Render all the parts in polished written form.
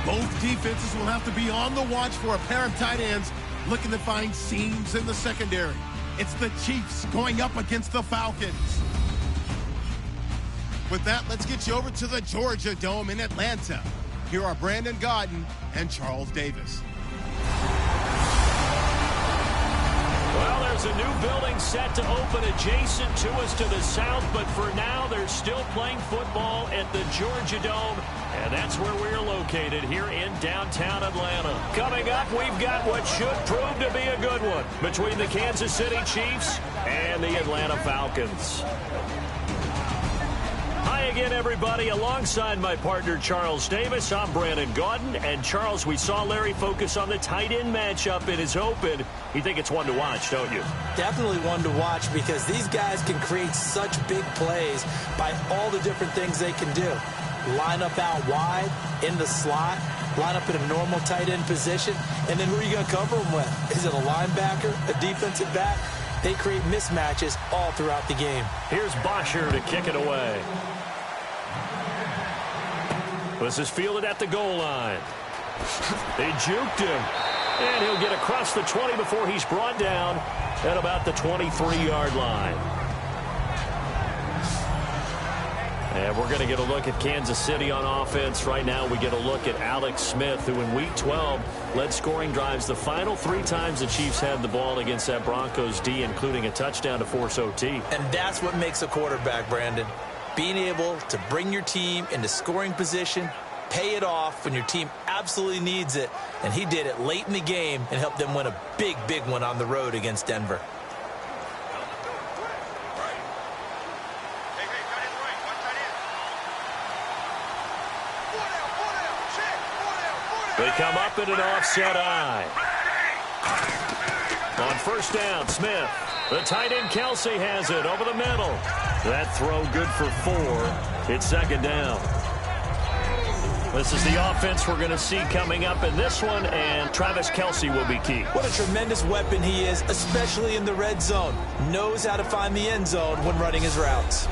Both defenses will have to be on the watch for a pair of tight ends looking to find seams in the secondary. It's the Chiefs going up against the Falcons. With that, let's get you over to the Georgia Dome in Atlanta. Here are Brandon Gaudin and Charles Davis. Well, there's a new building set to open adjacent to us to the south, but for now, they're still playing football at the Georgia Dome, and that's where we're located here in downtown Atlanta. Coming up, we've got what should prove to be a good one between the Kansas City Chiefs and the Atlanta Falcons. Hi again, everybody. Alongside my partner, Charles Davis, I'm Brandon Gaudin. And, Charles, we saw Larry focus on the tight end matchup in his open. You think it's one to watch, don't you? Definitely one to watch because these guys can create such big plays by all the different things they can do. Line up out wide, in the slot, line up in a normal tight end position, and then who are you going to cover them with? Is it a linebacker, a defensive back? They create mismatches all throughout the game. Here's Bosher to kick it away. This is fielded at the goal line. They juked him. And he'll get across the 20 before he's brought down at about the 23-yard line. And we're going to get a look at Kansas City on offense. Right now we get a look at Alex Smith, who in Week 12 led scoring drives the final 3 times the Chiefs had the ball against that Broncos D, including a touchdown to force OT. And that's what makes a quarterback, Brandon. Being able to bring your team into scoring position, pay it off when your team absolutely needs it. And he did it late in the game and helped them win a big, big one on the road against Denver. They come up in an offset eye. On first down, Smith. The tight end Kelsey has it over the middle. That throw good for 4. It's second down. This is the offense we're going to see coming up in this one, and Travis Kelsey will be key. What a tremendous weapon he is, especially in the red zone. Knows how to find the end zone when running his routes.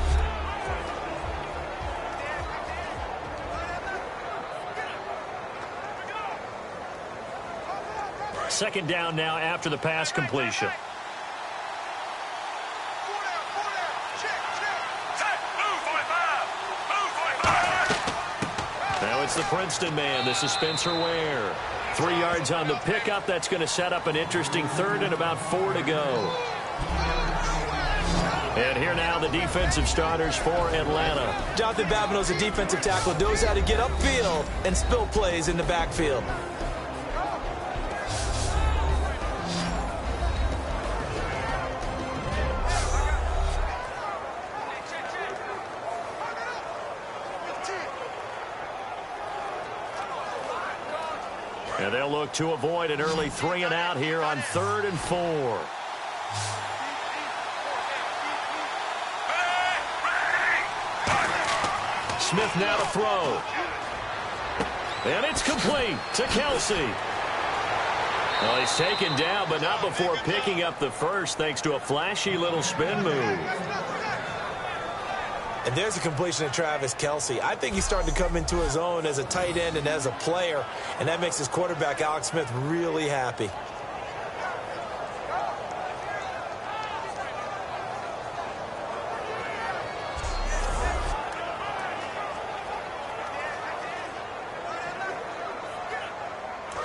Second down now after the pass completion. Now it's the Princeton man. This is Spencer Ware. 3 yards on the pickup. That's going to set up an interesting third and about 4 to go. And here now the defensive starters for Atlanta. Jonathan Babineau's a defensive tackle, knows how to get upfield and spill plays in the backfield. And they'll look to avoid an early 3 and out here on 3rd and 4. Smith now to throw. And it's complete to Kelsey. Well, he's taken down, but not before picking up the first, thanks to a flashy little spin move. And there's a completion to Travis Kelsey. I think he's starting to come into his own as a tight end and as a player, and that makes his quarterback, Alex Smith, really happy.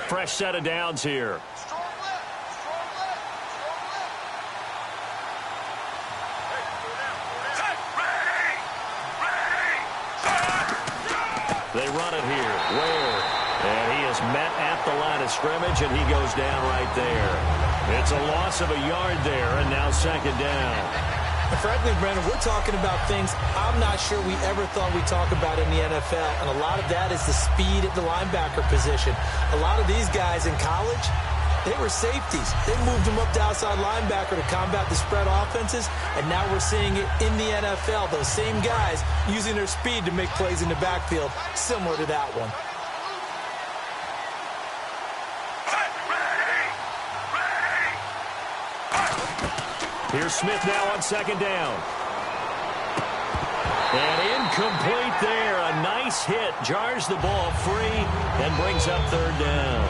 Fresh set of downs here. They run it here. Ware. And he is met at the line of scrimmage, and he goes down right there. It's a loss of a yard there, and now second down. And frankly, Brandon, we're talking about things I'm not sure we ever thought we'd talk about in the NFL. And a lot of that is the speed at the linebacker position. A lot of these guys in college, they were safeties. They moved them up to outside linebacker to combat the spread offenses, and now we're seeing it in the NFL. Those same guys using their speed to make plays in the backfield, similar to that one. Here's Smith now on second down. And incomplete there. A nice base hit jars the ball free and brings up third down.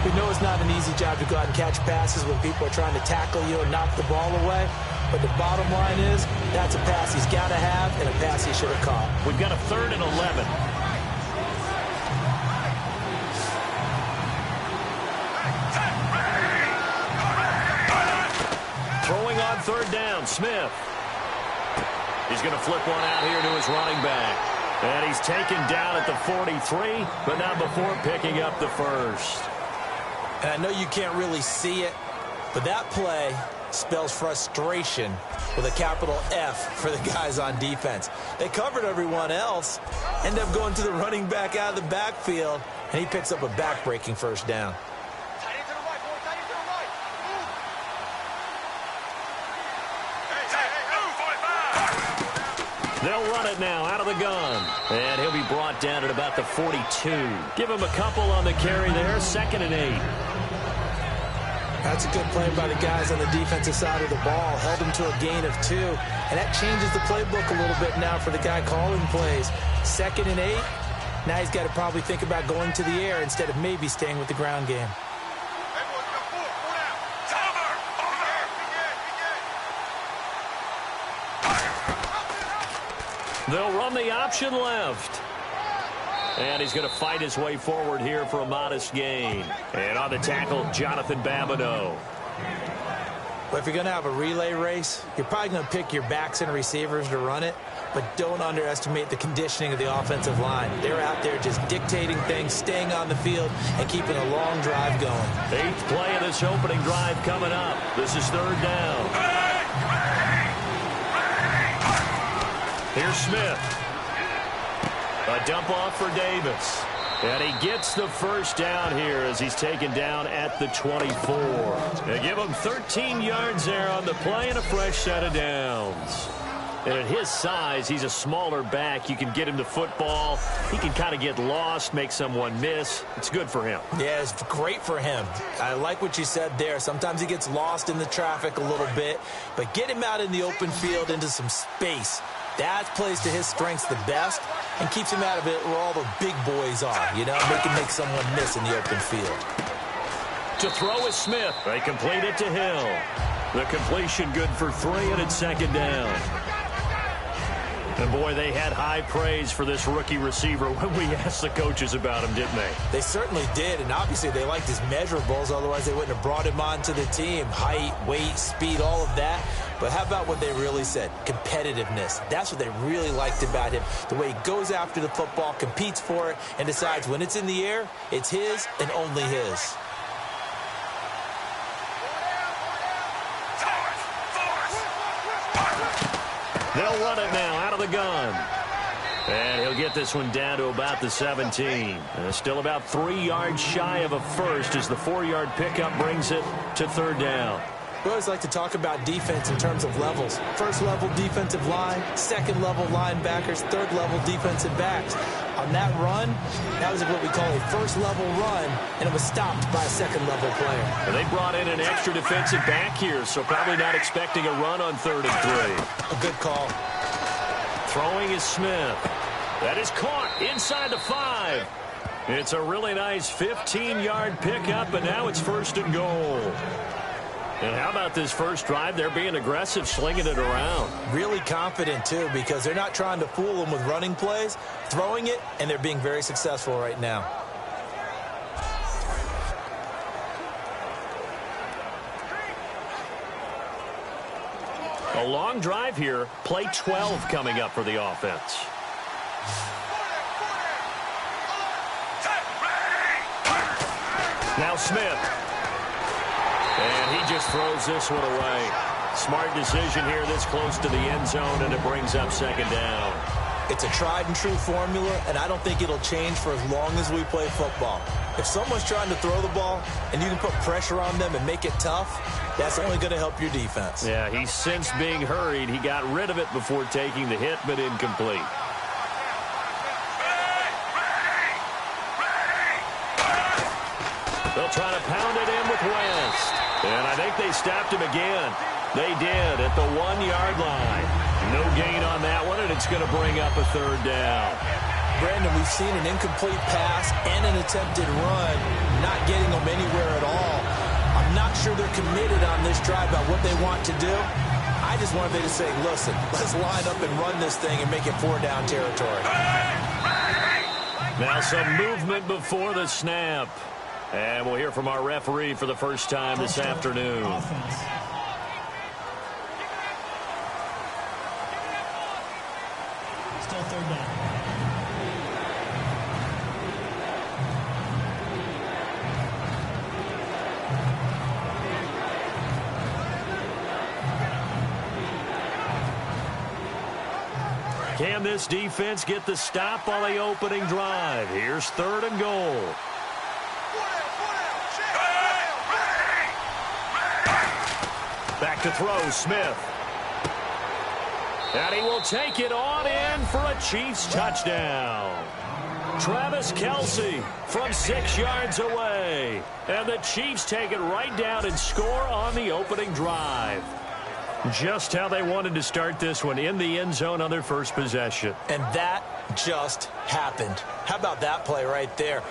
We know it's not an easy job to go out and catch passes when people are trying to tackle you and knock the ball away. But the bottom line is, that's a pass he's got to have and a pass he should have caught. We've got a 3rd and 11. Throwing on 3rd down, Smith. He's going to flip one out here to his running back. And he's taken down at the 43, but not before picking up the first. And I know you can't really see it, but that play spells frustration with a capital F for the guys on defense. They covered everyone else, end up going to the running back out of the backfield, and he picks up a back-breaking first down. They'll run it now out of the gun. And he'll be brought down at about the 42. Give him a couple on the carry there. 2nd and 8. That's a good play by the guys on the defensive side of the ball. Held him to a gain of 2. And that changes the playbook a little bit now for the guy calling plays. 2nd and 8. Now he's got to probably think about going to the air instead of maybe staying with the ground game. They'll run the option left. And he's going to fight his way forward here for a modest gain. And on the tackle, Jonathan Babineau. But if you're going to have a relay race, you're probably going to pick your backs and receivers to run it. But don't underestimate the conditioning of the offensive line. They're out there just dictating things, staying on the field, and keeping a long drive going. 8th play of this opening drive coming up. This is 3rd down. Here's Smith. A dump off for Davis. And he gets the first down here as he's taken down at the 24. They give him 13 yards there on the play and a fresh set of downs. And at his size, he's a smaller back. You can get him the football. He can kind of get lost, make someone miss. It's good for him. Yeah, it's great for him. I like what you said there. Sometimes he gets lost in the traffic a little bit. But get him out in the open field into some space. That plays to his strengths the best and keeps him out of it where all the big boys are, you know, make someone miss in the open field. To throw is Smith. They complete it to Hill. The completion good for 3, and it's 2nd down. And, boy, they had high praise for this rookie receiver when we asked the coaches about him, didn't they? They certainly did, and obviously they liked his measurables. Otherwise, they wouldn't have brought him onto the team. Height, weight, speed, all of that. But how about what they really said? Competitiveness. That's what they really liked about him. The way he goes after the football, competes for it, and decides when it's in the air, it's his and only his. They'll run it now out of the gun. And he'll get this one down to about the 17. Still about 3 yards shy of a first as the 4-yard pickup brings it to 3rd down. We always like to talk about defense in terms of levels. First level defensive line, second level linebackers, third level defensive backs. On that run, that was what we call a first level run, and it was stopped by a second level player. And they brought in an extra defensive back here, so probably not expecting a run on 3rd and 3. A good call. Throwing is Smith. That is caught inside the 5. It's a really nice 15-yard pickup, and now it's 1st and goal. And how about this first drive? They're being aggressive, slinging it around. Really confident, too, because they're not trying to fool them with running plays, throwing it, and they're being very successful right now. A long drive here. Play 12 coming up for the offense. Now Smith. And he just throws this one away. Smart decision here this close to the end zone, and it brings up 2nd down. It's a tried-and-true formula, and I don't think it'll change for as long as we play football. If someone's trying to throw the ball and you can put pressure on them and make it tough, that's only going to help your defense. Yeah, he's since being hurried. He got rid of it before taking the hit, but incomplete. They'll try to pound it in with West. And I think they stopped him again. They did at the 1-yard line. No gain on that one, and it's going to bring up a 3rd down. Brandon, we've seen an incomplete pass and an attempted run, not getting them anywhere at all. I'm not sure they're committed on this drive about what they want to do. I just wanted them to say, listen, let's line up and run this thing and make it 4-down territory. Now some movement before the snap. And we'll hear from our referee for the first time this afternoon. Still 3rd down. Can this defense get the stop on the opening drive? Here's 3rd and goal. Back to throw, Smith. And he will take it on in for a Chiefs touchdown. Travis Kelce from 6 yards away. And the Chiefs take it right down and score on the opening drive. Just how they wanted to start this one, in the end zone on their first possession. And that just happened. How about that play right there?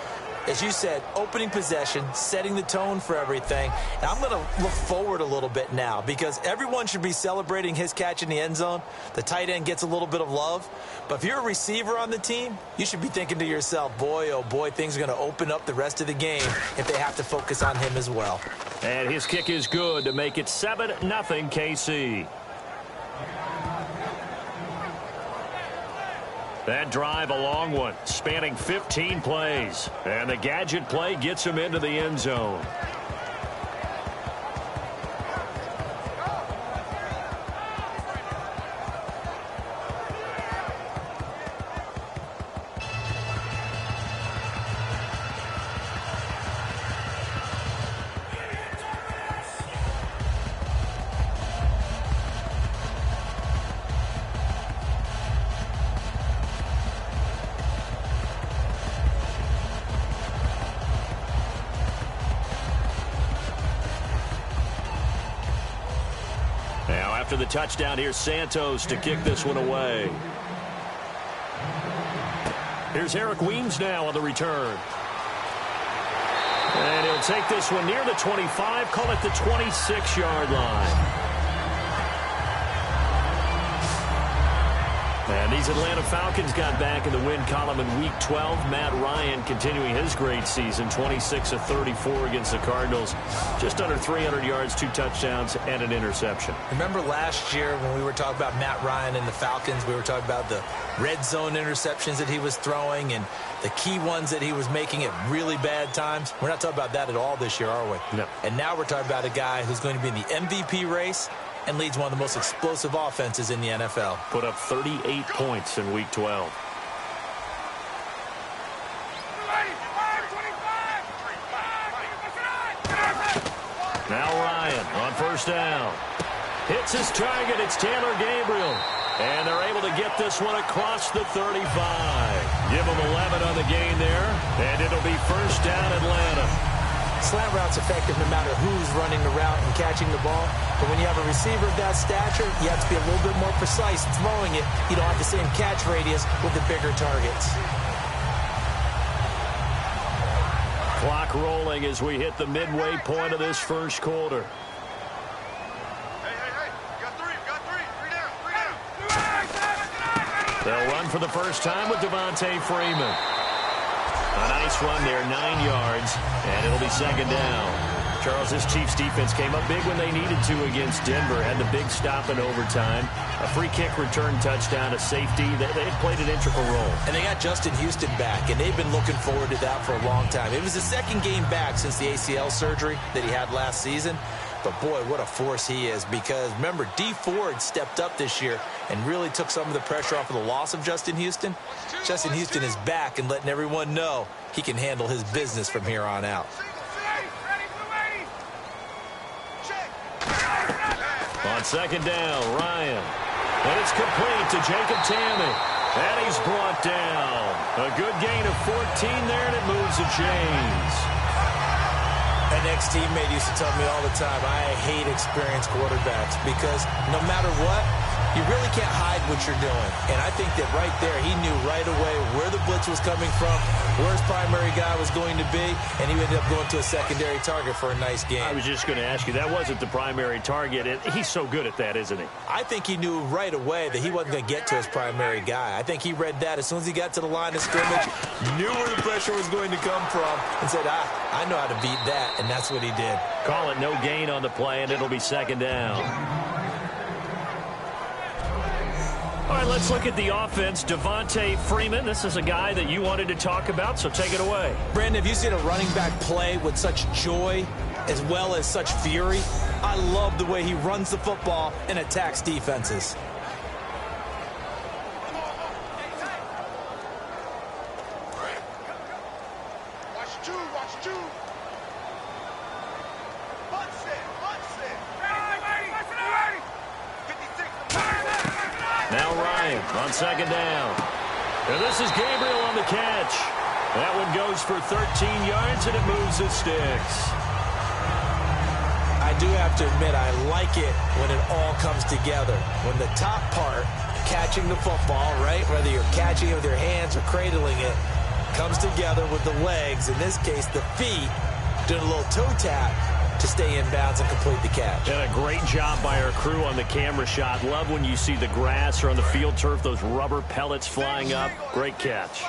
As you said, opening possession, setting the tone for everything. And I'm going to look forward a little bit now because everyone should be celebrating his catch in the end zone. The tight end gets a little bit of love. But if you're a receiver on the team, you should be thinking to yourself, boy, oh boy, things are going to open up the rest of the game if they have to focus on him as well. And his kick is good to make it 7-0 KC. That drive, a long one, spanning 15 plays. And the gadget play gets him into the end zone. After the touchdown, here's Santos to kick this one away. Here's Eric Weems now on the return. And he'll take this one near the 25, call it the 26-yard line. And these Atlanta Falcons got back in the win column in Week 12. Matt Ryan continuing his great season, 26 of 34 against the Cardinals. Just under 300 yards, 2 touchdowns, and an interception. Remember last year when we were talking about Matt Ryan and the Falcons, we were talking about the red zone interceptions that he was throwing and the key ones that he was making at really bad times. We're not talking about that at all this year, are we? No. And now we're talking about a guy who's going to be in the MVP race and leads one of the most explosive offenses in the NFL. Put up 38 points in Week 12. Now Ryan on first down. Hits his target. It's Taylor Gabriel. And they're able to get this one across the 35. Give them 11 on the gain there. And it'll be first down Atlanta. Slant route's effective no matter who's running the route and catching the ball. But when you have a receiver of that stature, you have to be a little bit more precise throwing it. You don't have the same catch radius with the bigger targets. Clock rolling as we hit the midway point of this first quarter. They'll run for the first time with Devontae Freeman. A nice run there, 9 yards, and it'll be second down. Charles, this Chiefs defense came up big when they needed to against Denver. Had the big stop in overtime. A free kick return touchdown, a safety. They had played an integral role. And they got Justin Houston back, and they've been looking forward to that for a long time. It was the second game back since the ACL surgery that he had last season. But, boy, what a force he is because, remember, D Ford stepped up this year and really took some of the pressure off of the loss of Justin Houston. Justin Houston is back and letting everyone know he can handle his business from here on out. On second down, Ryan. And it's complete to Jacob Tamme. And he's brought down. A good gain of 14 there, and it moves the chains. An ex-teammate used to tell me all the time, I hate experienced quarterbacks because no matter what, You really can't hide what you're doing. And I think that right there, he knew right away where the blitz was coming from, where his primary guy was going to be, and he ended up going to a secondary target for a nice game. I was just going to ask you, that wasn't the primary target. He's so good at that, isn't he? I think he knew right away that he wasn't going to get to his primary guy. I think he read that as soon as he got to the line of scrimmage, knew where the pressure was going to come from, and said, I know how to beat that, and that's what he did. Call it no gain on the play, and it'll be second down. All right, let's look at the offense. Devontae Freeman, this is a guy that you wanted to talk about, so take it away. Brandon, have you seen a running back play with such joy as well as such fury? I love the way he runs the football and attacks defenses. Now Ryan on second down. And this is Gabriel on the catch. That one goes for 13 yards, and it moves the sticks. I do have to admit, I like it when it all comes together. When the top part, catching the football, right, whether you're catching it with your hands or cradling it, comes together with the legs, in this case the feet, doing a little toe tap to stay in bounds and complete the catch. And a great job by our crew on the camera shot. Love when you see the grass or on the field turf, those rubber pellets flying up. Great catch.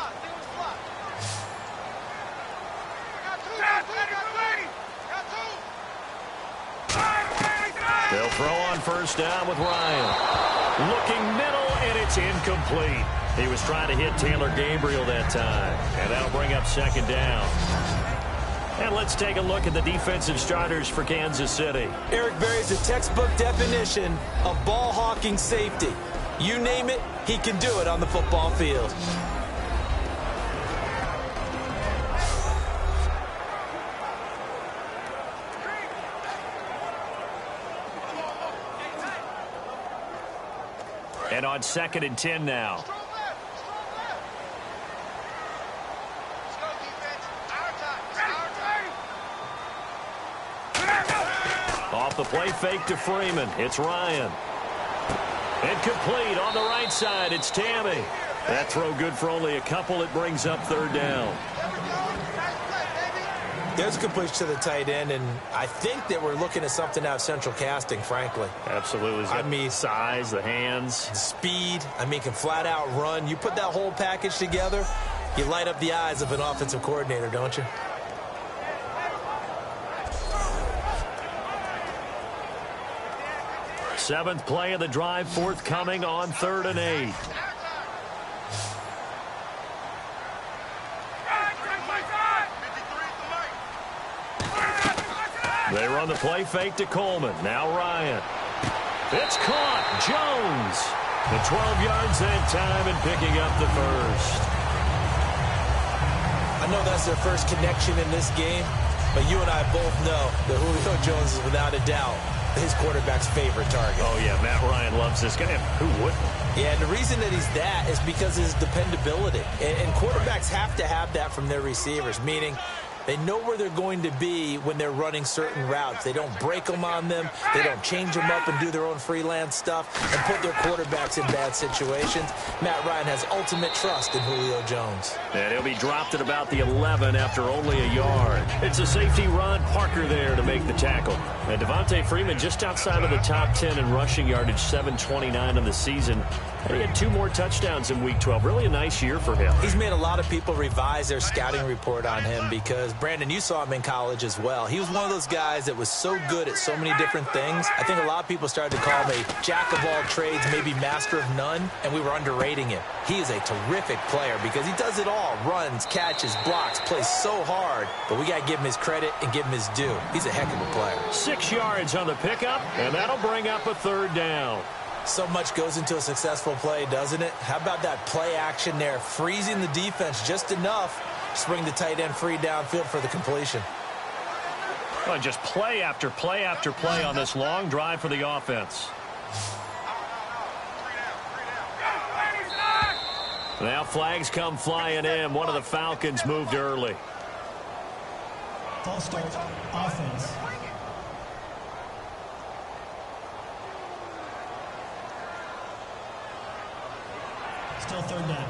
They'll throw on first down with Ryan. Looking middle, and it's incomplete. He was trying to hit Taylor Gabriel that time. And that'll bring up second down. And let's take a look at the defensive starters for Kansas City. Eric Berry's a textbook definition of ball-hawking safety. You name it, he can do it on the football field. And on 2nd and 10 now. Off the play fake to Freeman. It's Ryan. Incomplete on the right side. It's Tammy. That throw good for only a couple. It brings up third down. There's a completion to the tight end, and I think that we're looking at something out of central casting, frankly. Absolutely. I mean, size, the hands. Speed. I mean, can flat out run. You put that whole package together, you light up the eyes of an offensive coordinator, don't you? Seventh play of the drive, forthcoming on 3rd and 8. They run the play fake to Coleman. Now Ryan. It's caught. Jones. The 12 yards that time and picking up the first. I know that's their first connection in this game, but you and I both know that Julio Jones is without a doubt his quarterback's favorite target. Oh, yeah, Matt Ryan loves this guy. Who wouldn't? Yeah, and the reason that he's that is because of his dependability. And quarterbacks have to have that from their receivers, meaning they know where they're going to be when they're running certain routes. They don't break them on them. They don't change them up and do their own freelance stuff and put their quarterbacks in bad situations. Matt Ryan has ultimate trust in Julio Jones. And he'll be dropped at about the 11 after only a yard. It's a safety run. Parker there to make the tackle. And Devontae Freeman just outside of the top 10 in rushing yardage, 729 of the season. And he had 2 more touchdowns in Week 12. Really a nice year for him. He's made a lot of people revise their scouting report on him because, Brandon, you saw him in college as well. He was one of those guys that was so good at so many different things. I think a lot of people started to call him a jack of all trades, maybe master of none, and we were underrating him. He is a terrific player because he does it all. Runs, catches, blocks, plays so hard. But we got to give him his credit and give him his due. He's a heck of a player. 6 yards on the pickup, and that'll bring up a 3rd down. So much goes into a successful play, doesn't it? How about that play action there? Freezing the defense just enough to bring the tight end free downfield for the completion. Well, just play after play after play on this long drive for the offense. Now flags come flying in. One of the Falcons moved early. False start, offense. Still third down.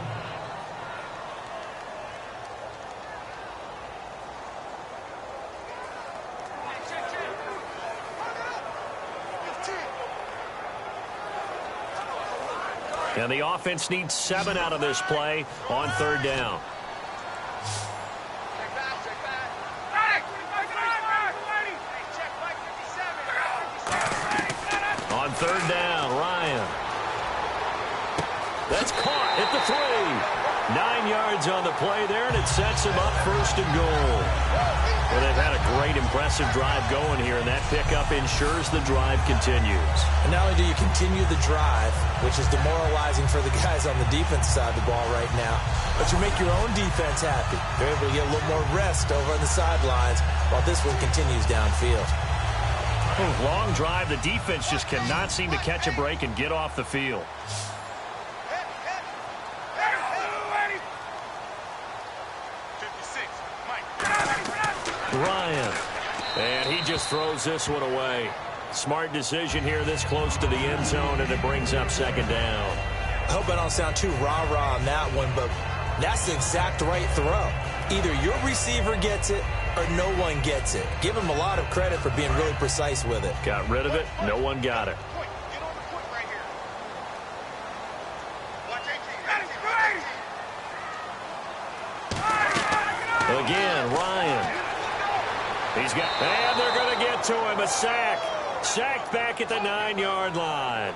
And the offense needs 7 out of this play on third down. On third down, Ryan. That's caught at the 3. 9 yards on the play there, and it sets him up first and goal. Well, they've had a great, impressive drive going here, and that pickup ensures the drive continues. And not only do you continue the drive, which is demoralizing for the guys on the defense side of the ball right now, but you make your own defense happy. They're able to get a little more rest over on the sidelines while this one continues downfield. Long drive. The defense just cannot seem to catch a break and get off the field. Ryan. And he just throws this one away. Smart decision here this close to the end zone, and it brings up second down. I hope I don't sound too rah-rah on that one, but that's the exact right throw. Either your receiver gets it or no one gets it. Give him a lot of credit for being really precise with it. Got rid of it. No one got it. Again, Ryan. He's got, and they're going to get to him. A sack. Sacked back at the 9-yard line.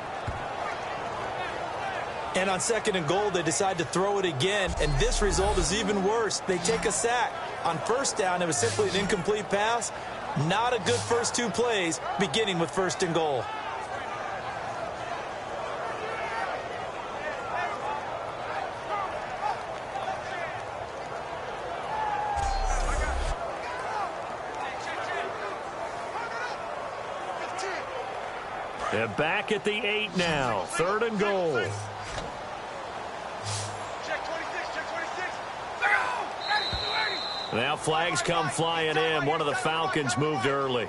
And on second and goal, they decide to throw it again, and this result is even worse. They take a sack. On first down, it was simply an incomplete pass. Not a good first 2 plays, beginning with first and goal. They're back at the 8 now. Third and goal. Now flags come flying in. One of the Falcons moved early.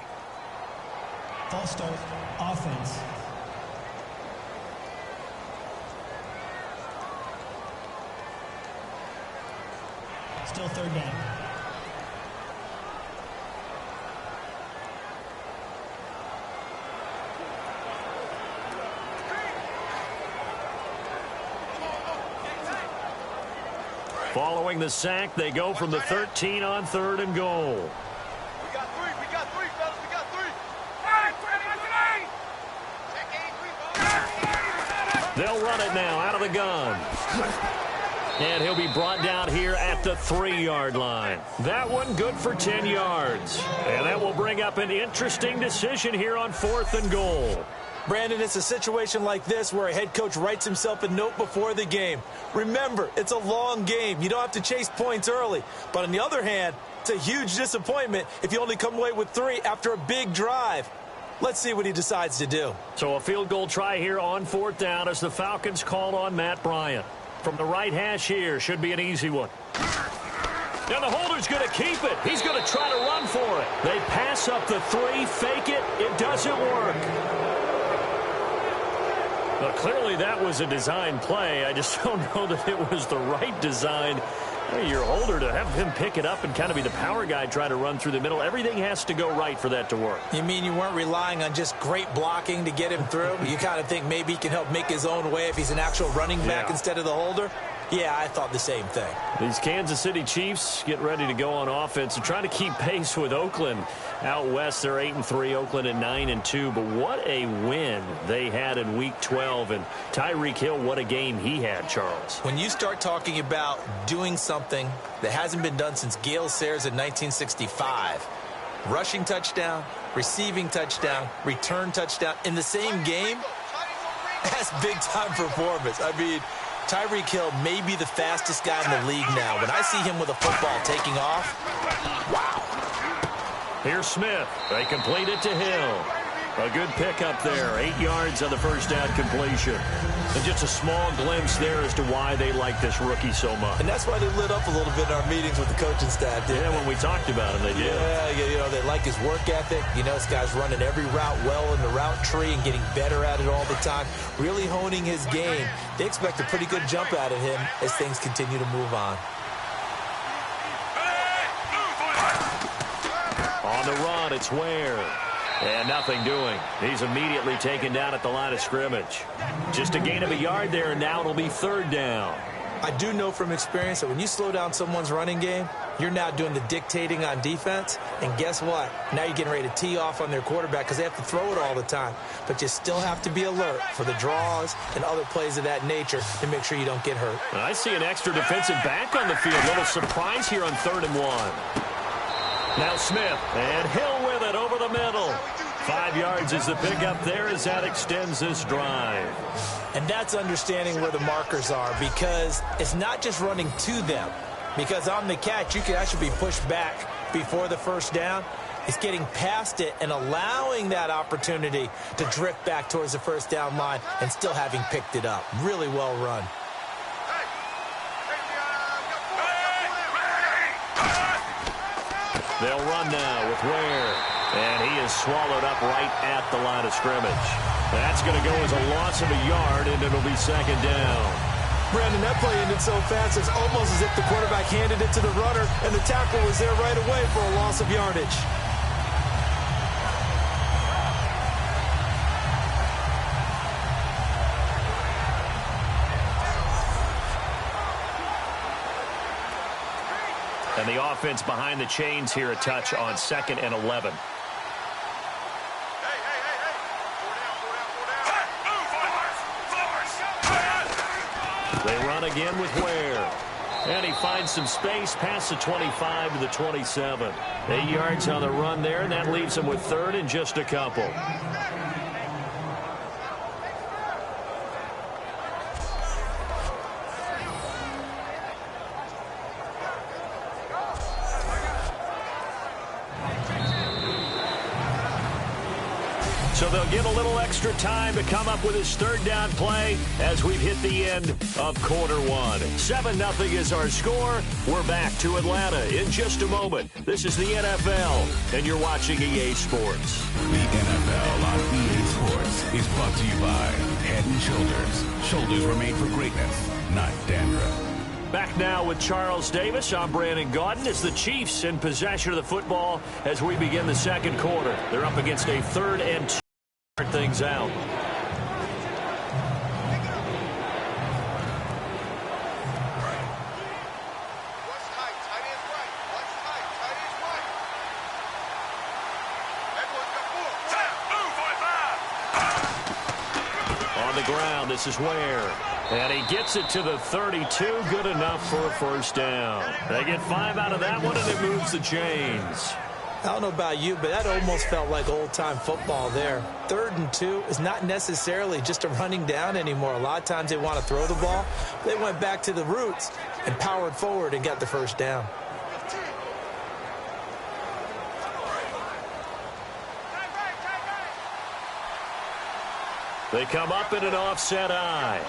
False start, offense. Still third down. Following the sack, they go from the 13 on third and goal. We got 3, fellas, we got 3. They'll run it now out of the gun. And he'll be brought down here at the 3-yard line. That one good for 10 yards. And that will bring up an interesting decision here on 4th and goal. Brandon, it's a situation like this where a head coach writes himself a note before the game. Remember, it's a long game. You don't have to chase points early. But on the other hand, it's a huge disappointment if you only come away with 3 after a big drive. Let's see what he decides to do. So a field goal try here on 4th down as the Falcons call on Matt Bryant. From the right hash here, should be an easy one. And the holder's going to keep it. He's going to try to run for it. They pass up the 3, fake it. It doesn't work. Well, clearly that was a design play. I just don't know that it was the right design. Your holder to have him pick it up and kind of be the power guy try to run through the middle. Everything has to go right for that to work. You mean you weren't relying on just great blocking to get him through? You kind of think maybe he can help make his own way if he's an actual running back instead of the holder? Yeah, I thought the same thing. These Kansas City Chiefs get ready to go on offense and try to keep pace with Oakland. Out west, they're 8-3, Oakland at 9-2. But what a win they had in Week 12. And Tyreek Hill, what a game he had, Charles. When you start talking about doing something that hasn't been done since Gale Sayers in 1965, rushing touchdown, receiving touchdown, return touchdown in the same game, that's big-time performance. I mean, Tyreek Hill may be the fastest guy in the league now. When I see him with a football taking off, wow. Here's Smith. They complete it to Hill. A good pickup there. 8 yards on the first down completion. And just a small glimpse there as to why they like this rookie so much. And that's why they lit up a little bit in our meetings with the coaching staff. Yeah, when we talked about him, they did. Yeah, they like his work ethic. This guy's running every route well in the route tree and getting better at it all the time. Really honing his game. They expect a pretty good jump out of him as things continue to move on. On the run, it's Ware. And nothing doing. He's immediately taken down at the line of scrimmage. Just a gain of a yard there, and now it'll be third down. I do know from experience that when you slow down someone's running game, you're now doing the dictating on defense. And guess what? Now you're getting ready to tee off on their quarterback because they have to throw it all the time. But you still have to be alert for the draws and other plays of that nature to make sure you don't get hurt. And I see an extra defensive back on the field. Little surprise here on 3rd and 1. Now Smith, and Hill with it over the middle. 5 yards is the pickup there as that extends this drive. And that's understanding where the markers are, because it's not just running to them. Because on the catch, you can actually be pushed back before the first down. It's getting past it and allowing that opportunity to drift back towards the first down line and still having picked it up. Really well run. They'll run now with Ware. And he is swallowed up right at the line of scrimmage. That's going to go as a loss of a yard, and it'll be second down. Brandon, that play ended so fast, it's almost as if the quarterback handed it to the runner, and the tackle was there right away for a loss of yardage. And the offense behind the chains here, a touch on 2nd and 11. They run again with Ware. And he finds some space past the 25 to the 27. 8 yards on the run there, and that leaves him with 3rd and just a couple. So they'll get a little extra time to come up with his 3rd down play as we've hit the end of quarter 1. 7-0 is our score. We're back to Atlanta in just a moment. This is the NFL, and you're watching EA Sports. The NFL on EA Sports is brought to you by Head & Shoulders. Shoulders were made for greatness, not dandruff. Back now with Charles Davis. I'm Brandon Gaudin. As the Chiefs in possession of the football as we begin the second quarter. They're up against a 3rd and 2. Things out. What's tight? Tight ends right. What's tight? Tight ends right. Everyone's got 4. On the ground, this is Ware. And he gets it to the 32. Good enough for a first down. They get 5 out of that one, and it moves the chains. I don't know about you, but that almost felt like old-time football there. 3rd and 2 is not necessarily just a running down anymore. A lot of times they want to throw the ball. They went back to the roots and powered forward and got the first down. They come up in an offset eye.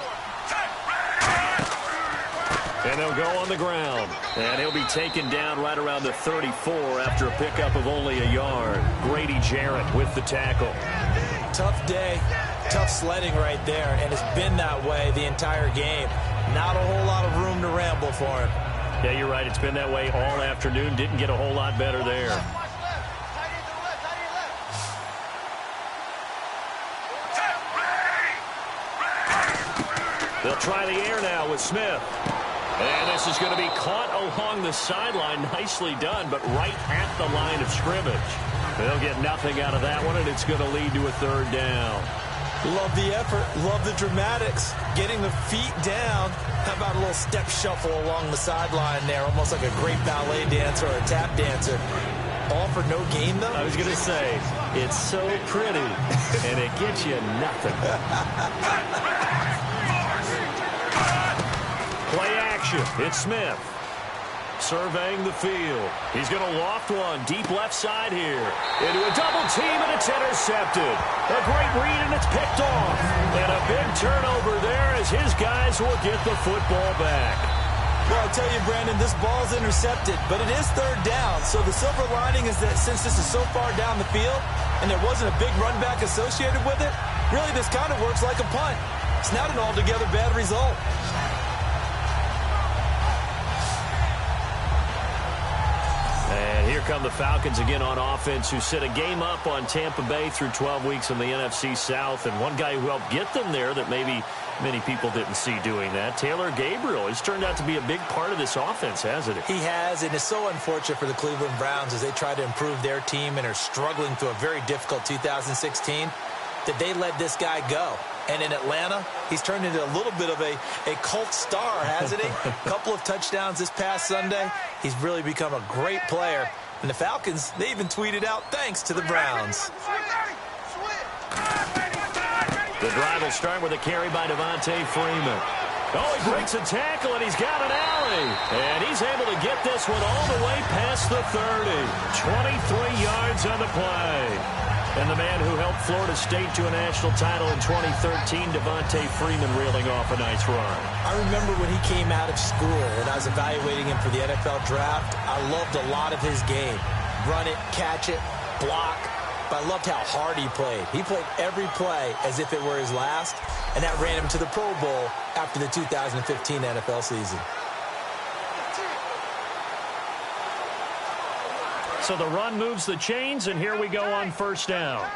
And they'll go on the ground. And he'll be taken down right around the 34 after a pickup of only a yard. Grady Jarrett with the tackle. Tough day, tough sledding right there, and it's been that way the entire game. Not a whole lot of room to ramble for him. Yeah, you're right. It's been that way all afternoon. Didn't get a whole lot better there. They'll try the air now with Smith. And this is going to be caught along the sideline. Nicely done, but right at the line of scrimmage. They'll get nothing out of that one, and it's going to lead to a 3rd down. Love the effort. Love the dramatics. Getting the feet down. How about a little step shuffle along the sideline there? Almost like a great ballet dancer or a tap dancer. All for no gain, though? I was going to say, it's so pretty, and it gets you nothing. Play action. It's Smith. surveying the field. He's going to loft one deep left side here. Into a double team, and it's intercepted. A great read, and it's picked off. And a big turnover there as his guys will get the football back. Well, I'll tell you, Brandon, this ball's intercepted, but it is third down. So the silver lining is that since this is so far down the field and there wasn't a big run back associated with it, really this kind of works like a punt. It's not an altogether bad result. And here come the Falcons again on offense, who set a game up on Tampa Bay through 12 weeks in the NFC South. And one guy who helped get them there that maybe many people didn't see doing that, Taylor Gabriel. He's turned out to be a big part of this offense, hasn't he? He has, and it's so unfortunate for the Cleveland Browns as they try to improve their team and are struggling through a very difficult 2016 that they let this guy go. And in Atlanta, he's turned into a little bit of a cult star, hasn't he? A couple of touchdowns this past Sunday. He's really become a great player. And the Falcons, they even tweeted out thanks to the Browns. The drive will start with a carry by Devontae Freeman. Oh, he breaks a tackle, and he's got an alley. And he's able to get this one all the way past the 30. 23 yards on the play. And the man who helped Florida State to a national title in 2013, Devontae Freeman, reeling off a nice run. I remember when he came out of school and I was evaluating him for the NFL draft. I loved a lot of his game. Run it, catch it, block. But I loved how hard he played. He played every play as if it were his last, and that ran him to the Pro Bowl after the 2015 NFL season. So the run moves the chains, and here we go on first down.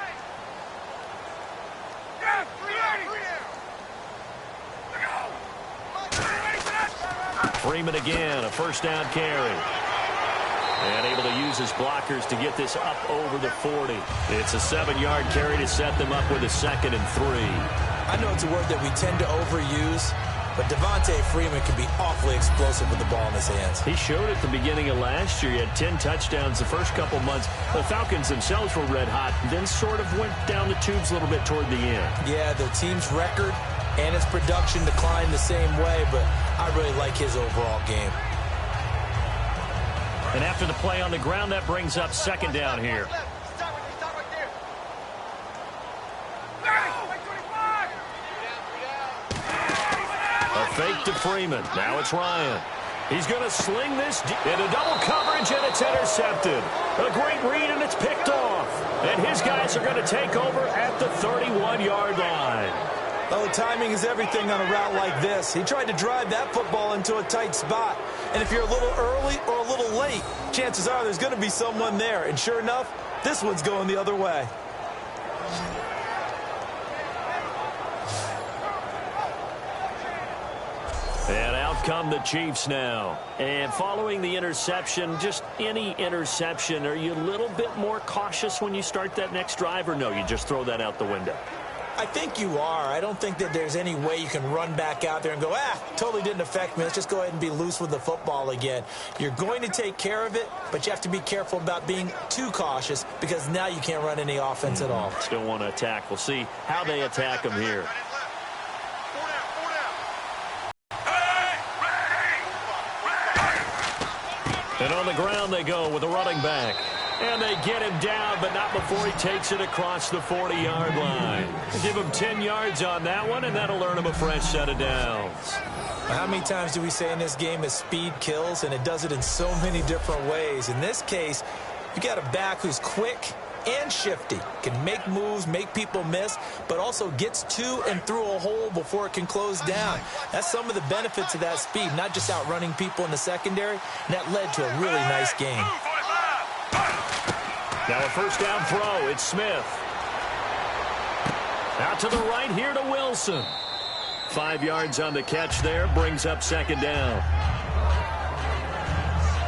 Freeman again, a first down carry. And able to use his blockers to get this up over the 40. It's a 7-yard carry to set them up with a 2nd and 3. I know it's a word that we tend to overuse, but Devontae Freeman can be awfully explosive with the ball in his hands. He showed at the beginning of last year. He had 10 touchdowns the first couple months. The Falcons themselves were red hot, then sort of went down the tubes a little bit toward the end. Yeah, the team's record and its production declined the same way, but I really like his overall game. And after the play on the ground, that brings up 2nd down here. A fake to Freeman. Now it's Ryan. He's going to sling this into double coverage, and it's intercepted. A great read, and it's picked off. And his guys are going to take over at the 31-yard line. Oh, timing is everything on a route like this. He tried to drive that football into a tight spot. And if you're a little early or a little late, chances are there's going to be someone there. And sure enough, this one's going the other way. And out come the Chiefs now. And following the interception, just any interception, are you a little bit more cautious when you start that next drive, or no, you just throw that out the window? I think you are. I don't think that there's any way you can run back out there and go, totally didn't affect me. Let's just go ahead and be loose with the football again. You're going to take care of it, but you have to be careful about being too cautious because now you can't run any offense at all. Still want to attack. We'll see how they attack them here. And on the ground they go with a running back. And they get him down, but not before he takes it across the 40-yard line. Give him 10 yards on that one, and that'll earn him a fresh set of downs. How many times do we say in this game that speed kills, and it does it in so many different ways? In this case, you got a back who's quick and shifty, can make moves, make people miss, but also gets to and through a hole before it can close down. That's some of the benefits of that speed, not just outrunning people in the secondary, and that led to a really nice game. Now a first down throw. It's Smith. Out to the right here to Wilson. 5 yards on the catch there. Brings up 2nd down.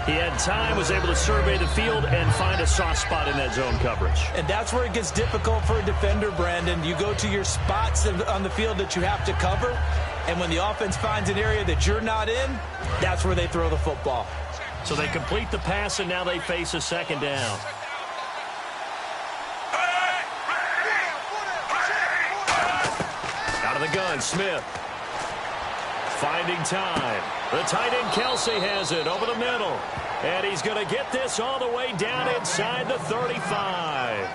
He had time, was able to survey the field and find a soft spot in that zone coverage. And that's where it gets difficult for a defender, Brandon. You go to your spots on the field that you have to cover, and when the offense finds an area that you're not in, that's where they throw the football. So they complete the pass, and now they face a 2nd down. Out of the gun, Smith. Finding time. The tight end Kelsey has it over the middle. And he's going to get this all the way down inside the 35.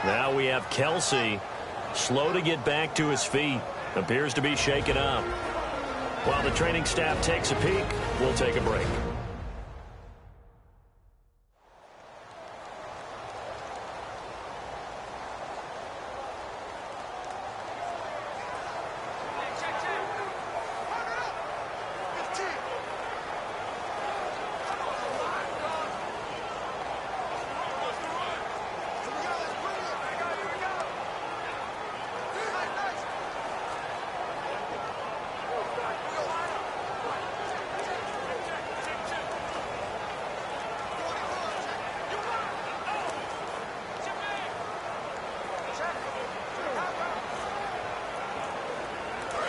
Now we have Kelsey slow to get back to his feet. Appears to be shaken up. While the training staff takes a peek, we'll take a break.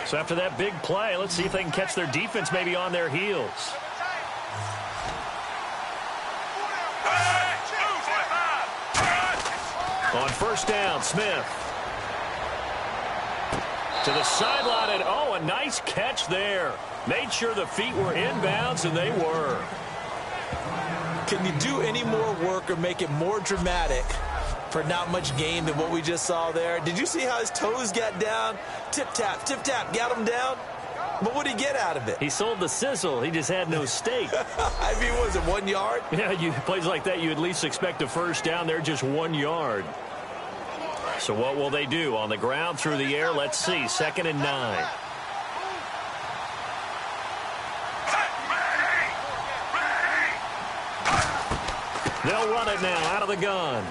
So after that big play, let's see if they can catch their defense maybe on their heels. On first down, Smith. To the sideline, and oh, a nice catch there. Made sure the feet were inbounds, and they were. Can you do any more work or make it more dramatic for not much gain than what we just saw there? Did you see how his toes got down? Tip-tap, got him down. But what did he get out of it? He sold the sizzle. He just had no steak. I mean, was it 1 yard? Yeah, plays like that, you at least expect a first down. They're just 1 yard. So what will they do? On the ground, through the air, let's see. 2nd and 9. They'll run it now out of the gun.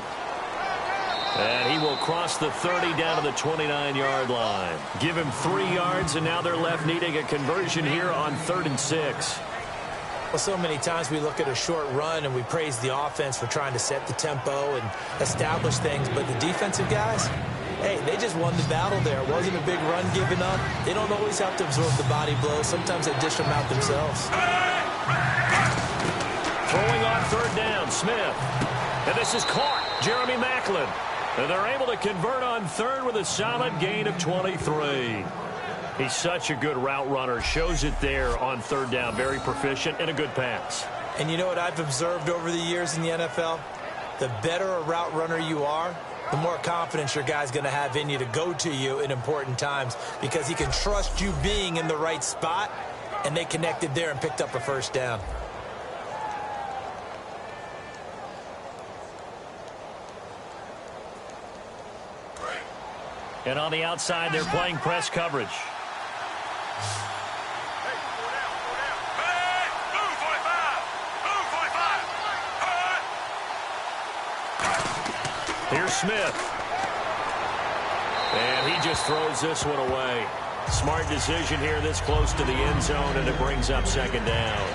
And he will cross the 30 down to the 29-yard line. Give him 3 yards, and now they're left needing a conversion here on 3rd and 6. Well, so many times we look at a short run and we praise the offense for trying to set the tempo and establish things. But the defensive guys, hey, they just won the battle there. It wasn't a big run given up. They don't always have to absorb the body blows. Sometimes they dish them out themselves. Throwing on 3rd down, Smith. And this is caught. Jeremy Maclin. And they're able to convert on 3rd with a solid gain of 23. He's such a good route runner. Shows it there on 3rd down. Very proficient and a good pass. And you know what I've observed over the years in the NFL? The better a route runner you are, the more confidence your guy's going to have in you to go to you in important times because he can trust you being in the right spot, and they connected there and picked up a first down. And on the outside, they're playing press coverage. Here's Smith. And he just throws this one away. Smart decision here this close to the end zone, and it brings up 2nd down.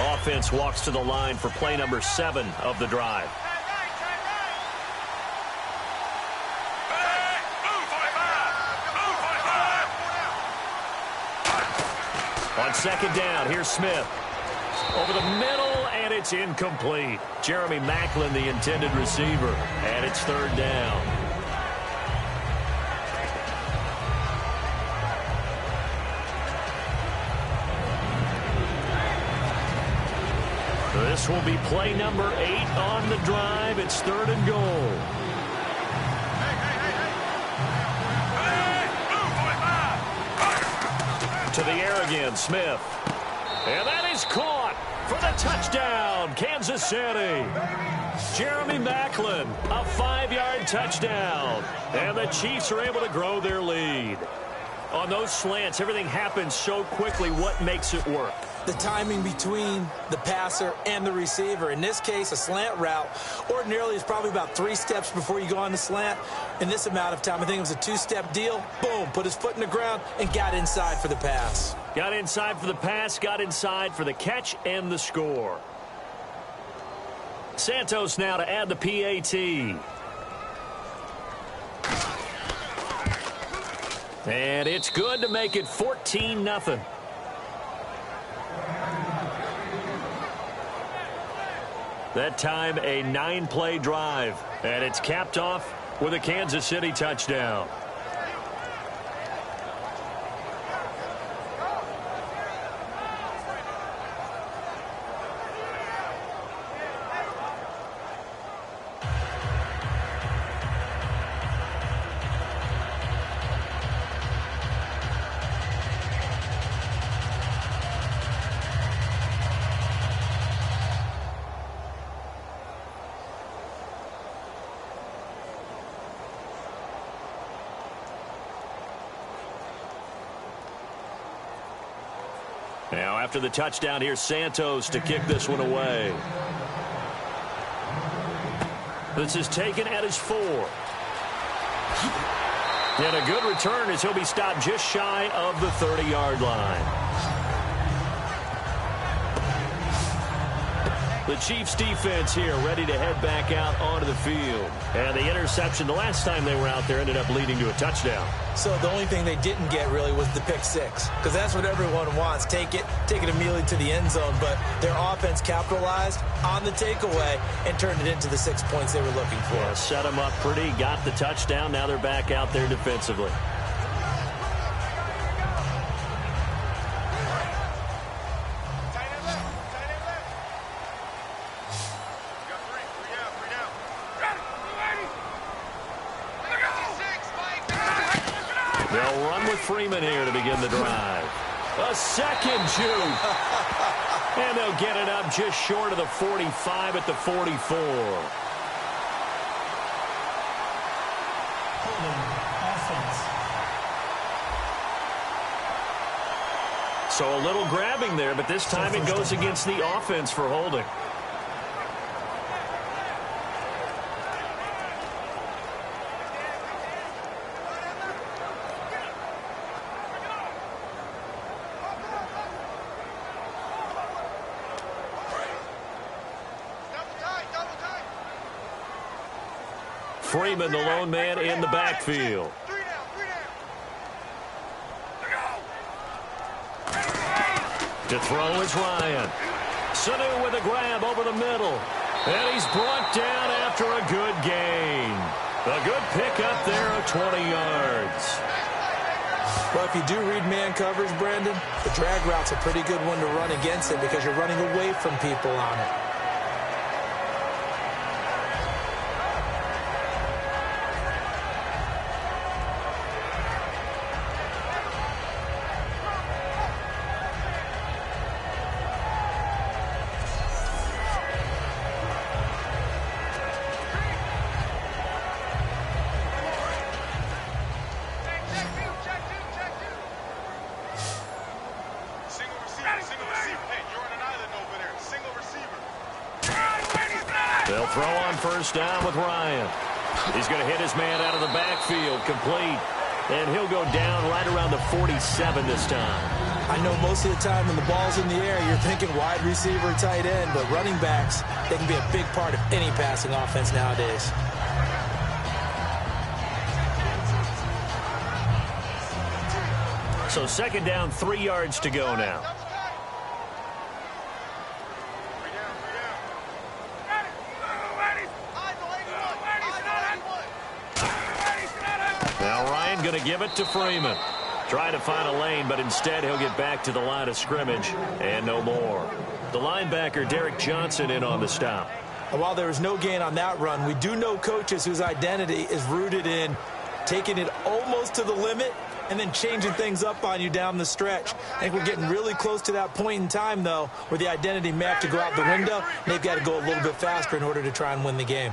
Offense walks to the line for play number 7 of the drive. On 2nd down, here's Smith. Over the middle, and it's incomplete. Jeremy Maclin, the intended receiver, and it's 3rd down. This will be play number 8 on the drive. It's 3rd and goal. To the air again, Smith. And that is caught for the touchdown, Kansas City. Jeremy Maclin, a 5-yard touchdown. And the Chiefs are able to grow their lead. On those slants, everything happens so quickly. What makes it work? The timing between the passer and the receiver. In this case, a slant route ordinarily is probably about 3 steps before you go on the slant. In this amount of time, I think it was a 2-step deal. Boom, put his foot in the ground and got inside for the pass. Got inside for the pass, got inside for the catch and the score. Santos now to add the PAT. And it's good to make it 14-0. That time a 9-play drive. And it's capped off with a Kansas City touchdown. Now, after the touchdown, here's Santos to kick this one away. This is taken at his 4. And a good return as he'll be stopped just shy of the 30-yard line. The Chiefs defense here ready to head back out onto the field. And the interception the last time they were out there ended up leading to a touchdown. So the only thing they didn't get really was the pick six, because that's what everyone wants. Take it immediately to the end zone. But their offense capitalized on the takeaway and turned it into the 6 points they were looking for. Yeah, set them up pretty, got the touchdown. Now they're back out there defensively. They'll run with Freeman here to begin the drive. A second juke. And they'll get it up just short of the 45 at the 44. Holding offense. So a little grabbing there, but this time it goes against the offense for holding. Freeman, the lone man in the backfield. To throw is Ryan. Sanu with a grab over the middle. And he's brought down after a good gain. A good pickup there of 20 yards. Well, if you do read man coverage, Brandon, the drag route's a pretty good one to run against it because you're running away from people on it. They'll throw on first down with Ryan. He's going to hit his man out of the backfield, complete. And he'll go down right around the 47 this time. I know most of the time when the ball's in the air, you're thinking wide receiver, tight end, but running backs, they can be a big part of any passing offense nowadays. So second down, 3 yards to go now. Now Ryan going to give it to Freeman. Trying to find a lane, but instead he'll get back to the line of scrimmage and no more. The linebacker, Derek Johnson, in on the stop. And while there was no gain on that run, we do know coaches whose identity is rooted in taking it almost to the limit and then changing things up on you down the stretch. I think we're getting really close to that point in time, though, where the identity may have to go out the window, and they've got to go a little bit faster in order to try and win the game.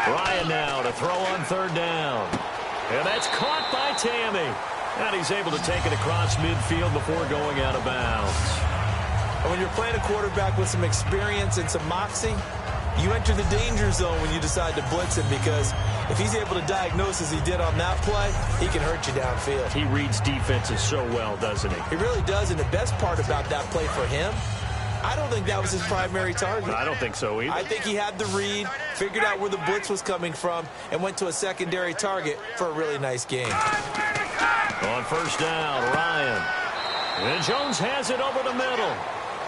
Ryan now to throw on third down. And that's caught by Tammy. And he's able to take it across midfield before going out of bounds. And when you're playing a quarterback with some experience and some moxie, you enter the danger zone when you decide to blitz him, because if he's able to diagnose as he did on that play, he can hurt you downfield. He reads defenses so well, doesn't he? He really does, and the best part about that play for him, I don't think that was his primary target. I don't think so either. I think he had the read, figured out where the blitz was coming from, and went to a secondary target for a really nice game. On first down, Ryan. And Jones has it over the middle.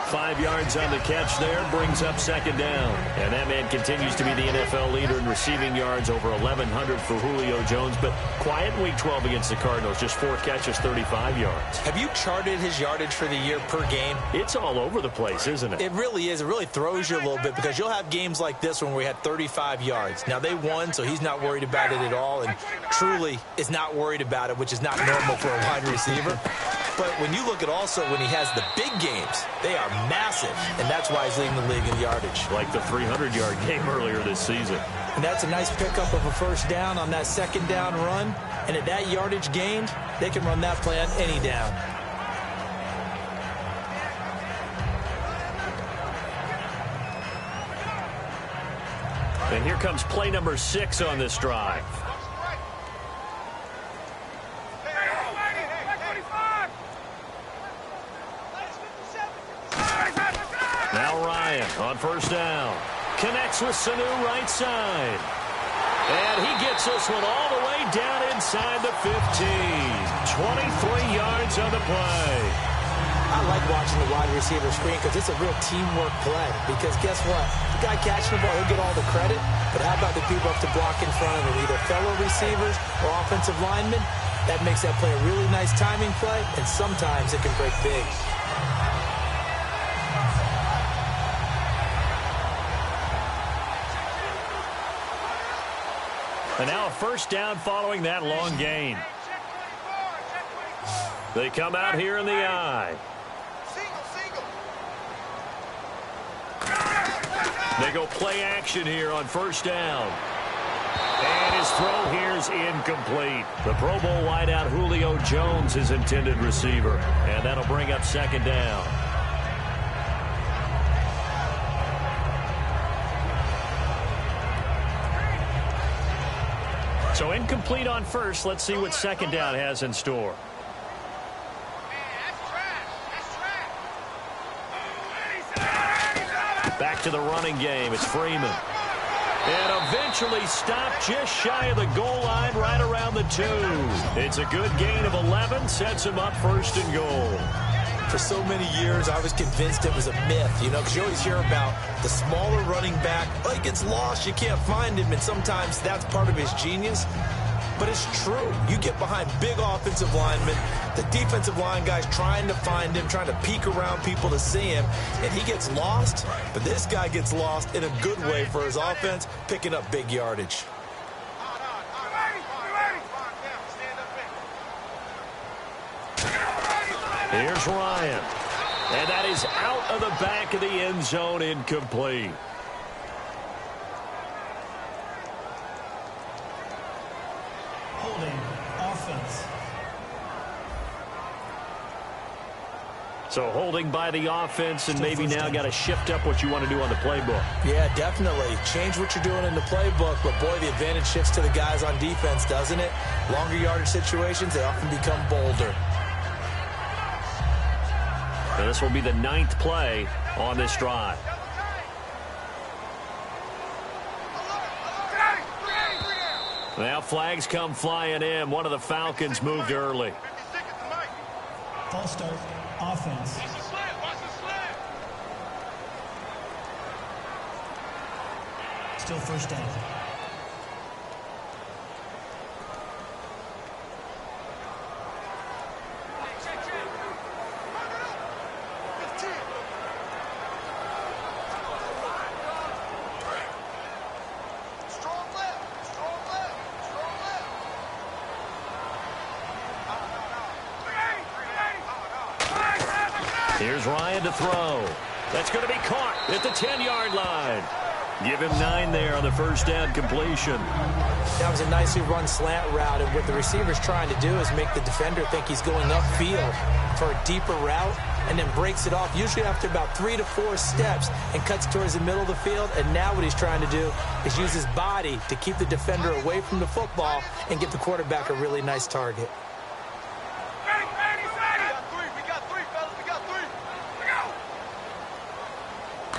5 yards on the catch there, brings up second down. And that man continues to be the NFL leader in receiving yards, over 1,100 for Julio Jones. But quiet in Week 12 against the Cardinals, just 4 catches, 35 yards. Have you charted his yardage for the year per game? It's all over the place, isn't it? It really is. It really throws you a little bit because you'll have games like this one where we had 35 yards. Now, they won, so he's not worried about it at all, and truly is not worried about it, which is not normal for a wide receiver. But when you look at also when he has the big games, they are massive, and that's why he's leading the league in yardage. Like the 300-yard game earlier this season. And that's a nice pickup of a first down on that second down run. And at that yardage gained, they can run that play on any down. And here comes play number 6 on this drive. Now Ryan on first down. Connects with Sanu right side. And he gets this one all the way down inside the 15. 23 yards on the play. I like watching the wide receiver screen because it's a real teamwork play. Because guess what? The guy catching the ball, he'll get all the credit. But how about the people up to block in front of him, either fellow receivers or offensive linemen? That makes that play a really nice timing play, and sometimes it can break big. And now a first down following that long gain. They come out here in the I. They go play action here on first down. And his throw here is incomplete. The Pro Bowl wideout Julio Jones, his intended receiver. And that'll bring up second down. So incomplete on first. Let's see what second down has in store. Back to the running game. It's Freeman. And eventually stopped just shy of the goal line right around the 2. It's a good gain of 11. Sets him up first and goal. For so many years, I was convinced it was a myth, because you always hear about the smaller running back. Oh, he gets lost, you can't find him, and sometimes that's part of his genius. But it's true. You get behind big offensive linemen, the defensive line guys trying to find him, trying to peek around people to see him, and he gets lost. But this guy gets lost in a good way for his offense, picking up big yardage. Here's Ryan. And that is out of the back of the end zone, incomplete. Holding, offense. So holding by the offense, and maybe now got to shift up what you want to do on the playbook. Yeah, definitely. Change what you're doing in the playbook, but boy, the advantage shifts to the guys on defense, doesn't it? Longer yardage situations, they often become bolder. And this will be the 9th play on this drive. Now flags come flying in. One of the Falcons moved early. False start, offense. Still first down. Here's Ryan to throw. That's going to be caught at the 10-yard line. Give him 9 there on the first down completion. That was a nicely run slant route, and what the receiver's trying to do is make the defender think he's going upfield for a deeper route, and then breaks it off, usually after about 3 to 4 steps, and cuts towards the middle of the field. And now what he's trying to do is use his body to keep the defender away from the football and give the quarterback a really nice target.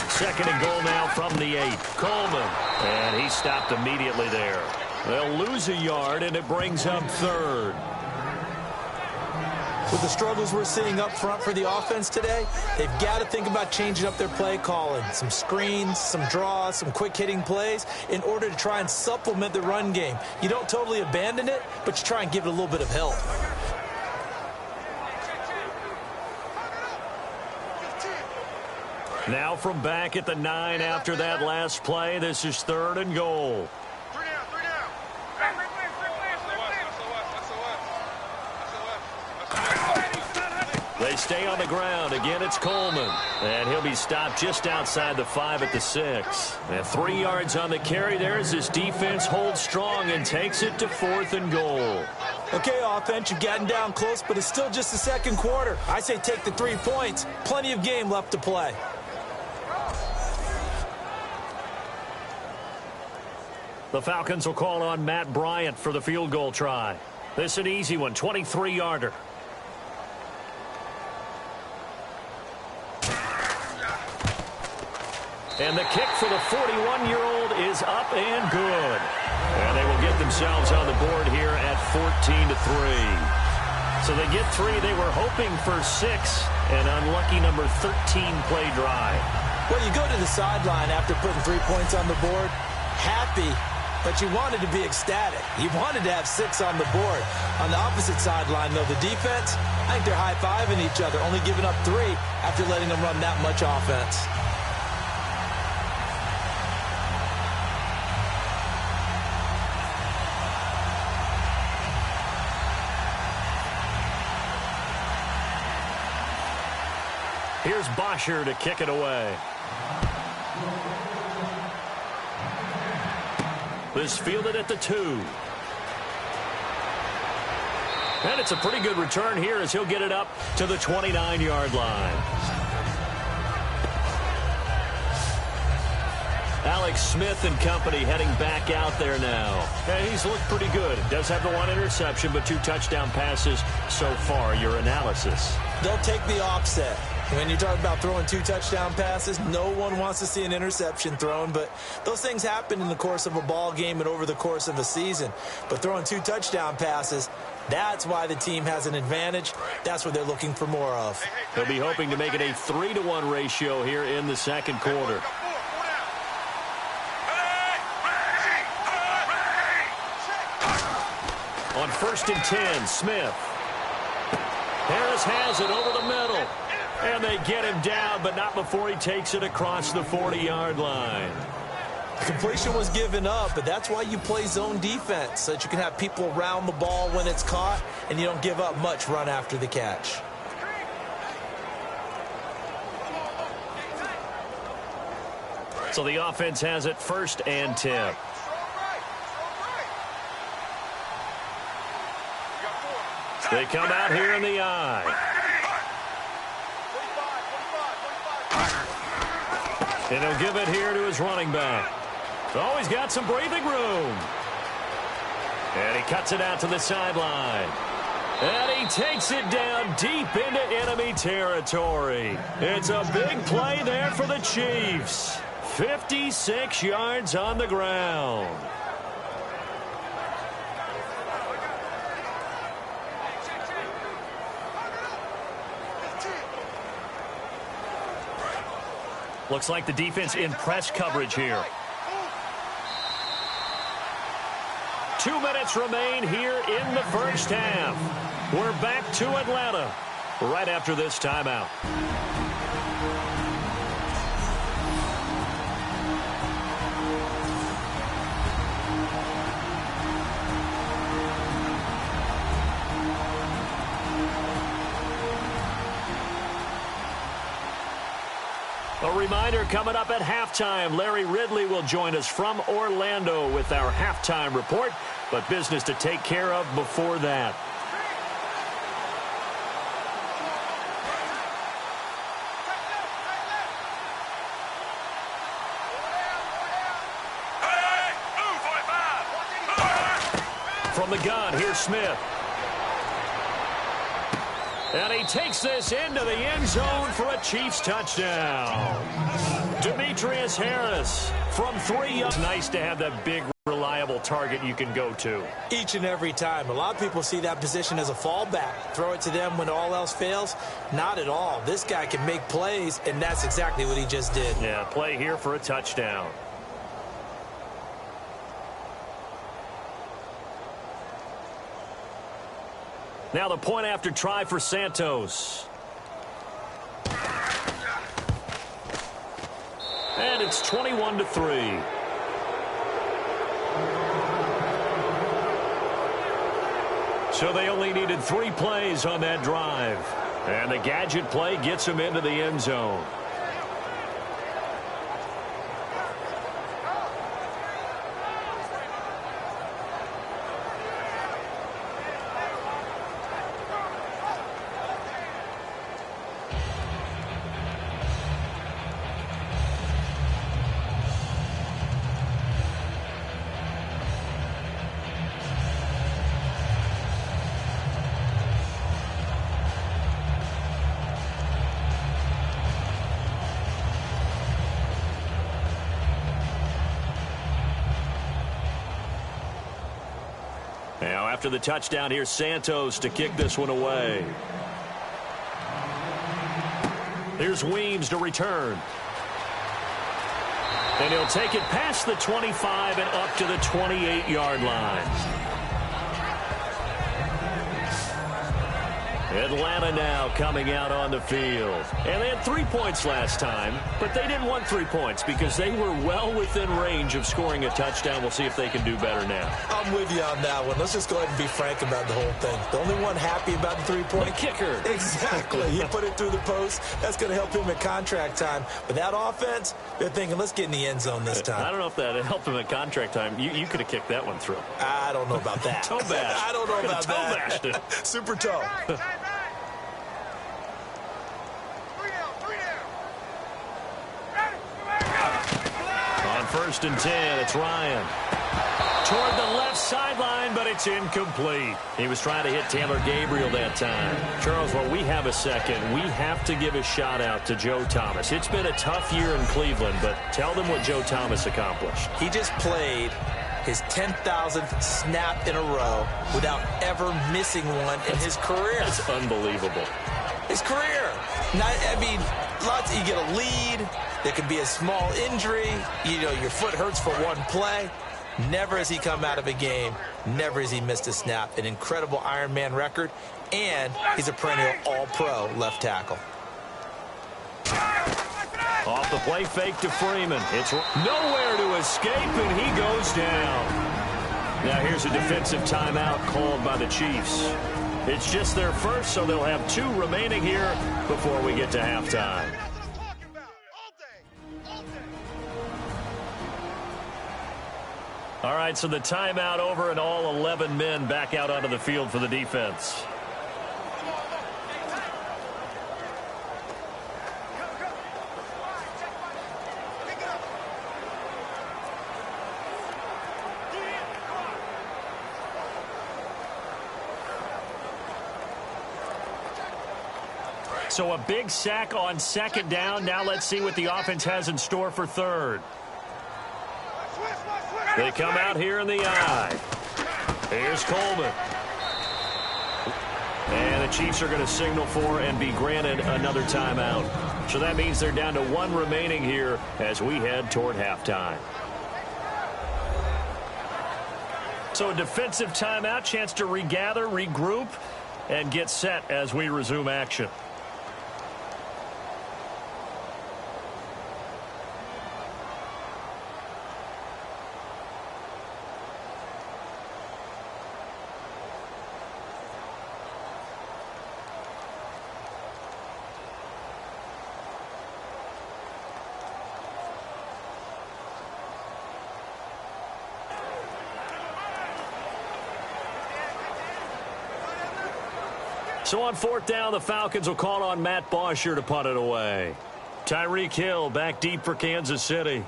Second and goal now from the 8. Coleman. And he stopped immediately there. They'll lose a yard, and it brings up 3rd. With the struggles we're seeing up front for the offense today, they've got to think about changing up their play calling. Some screens, some draws, some quick-hitting plays in order to try and supplement the run game. You don't totally abandon it, but you try and give it a little bit of help. Now from back at the 9 after that last play, this is 3rd and goal. They stay on the ground. Again, it's Coleman. And he'll be stopped just outside the 5 at the 6. And 3 yards on the carry there as this defense holds strong and takes it to 4th and goal. Okay, offense, you've gotten down close, but it's still just the second quarter. I say take the 3 points. Plenty of game left to play. The Falcons will call on Matt Bryant for the field goal try. This is an easy one, 23-yarder. And the kick for the 41-year-old is up and good. And they will get themselves on the board here at 14-3. So they get 3. They were hoping for 6. An unlucky number 13 play drive. Well, you go to the sideline after putting 3 points on the board, happy, but you wanted to be ecstatic. You wanted to have 6 on the board. On the opposite sideline, though, the defense, I think they're high-fiving each other, only giving up 3 after letting them run that much offense. Here's Bosher to kick it away. This fielded at the 2. And it's a pretty good return here as he'll get it up to the 29-yard line. Alex Smith and company heading back out there now. And he's looked pretty good. Does have the 1 interception, but 2 touchdown passes so far. Your analysis. They'll take the offset. When you talk about throwing 2 touchdown passes, no one wants to see an interception thrown, but those things happen in the course of a ball game and over the course of a season. But throwing 2 touchdown passes, that's why the team has an advantage. That's what they're looking for more of. They'll be hoping to make it a 3-to-1 ratio here in the second quarter. On 1st and 10, Smith. Harris has it over the middle. And they get him down, but not before he takes it across the 40-yard line. Completion was given up, but that's why you play zone defense, so that you can have people around the ball when it's caught, and you don't give up much run after the catch. So the offense has it 1st and 10. They come out here in the eye. And he'll give it here to his running back. Oh, he's got some breathing room. And he cuts it out to the sideline. And he takes it down deep into enemy territory. It's a big play there for the Chiefs. 56 yards on the ground. Looks like the defense in press coverage here. 2 minutes remain here in the first half. We're back to Atlanta right after this timeout. A reminder coming up at halftime, Larry Ridley will join us from Orlando with our halftime report, but business to take care of before that. From the gun, here's Smith. And he takes this into the end zone for a Chiefs touchdown. Demetrius Harris from 3. It's nice to have that big, reliable reliable target you can go to. Each and every time. A lot of people see that position as a fallback. Throw it to them when all else fails. Not at all. This guy can make plays, and that's exactly what he just did. Yeah, play here for a touchdown. Now the point after try for Santos. And it's 21-3. So they only needed 3 plays on that drive. And the gadget play gets them into the end zone. Now, after the touchdown, here's Santos to kick this one away. Here's Weems to return. And he'll take it past the 25 and up to the 28-yard line. Atlanta now coming out on the field. And they had 3 points last time, but they didn't want 3 points because they were well within range of scoring a touchdown. We'll see if they can do better now. I'm with you on that one. Let's just go ahead and be frank about the whole thing. The only one happy about the 3-point? The kicker. Exactly. He put it through the post. That's going to help him at contract time. But that offense, they're thinking, let's get in the end zone this time. I don't know if that helped him at contract time. You could have kicked that one through. I don't know about that. Toe bash. I don't know about toe that. Bashed it. Super toe. On 1st and 10, it's Ryan. Toward the left sideline, but it's incomplete. He was trying to hit Taylor Gabriel that time. Charles, while we have a second, we have to give a shout-out to Joe Thomas. It's been a tough year in Cleveland, but tell them what Joe Thomas accomplished. He just played his 10,000th snap in a row without ever missing one in his career. That's unbelievable. His career. You get a lead. There could be a small injury. Your foot hurts for one play. Never has he come out of a game. Never has he missed a snap. An incredible Ironman record. And he's a perennial all-pro left tackle. Off the play fake to Freeman. It's nowhere to escape, and he goes down. Now here's a defensive timeout called by the Chiefs. It's just their first, so they'll have 2 remaining here before we get to halftime. All right, so the timeout over and all 11 men back out onto the field for the defense. So a big sack on 2nd down. Now let's see what the offense has in store for 3rd. They come out here in the eye. Here's Coleman. And the Chiefs are going to signal for and be granted another timeout. So that means they're down to 1 remaining here as we head toward halftime. So a defensive timeout, chance to regather, regroup, and get set as we resume action. So on 4th down, the Falcons will call on Matt Bosher to punt it away. Tyreek Hill back deep for Kansas City.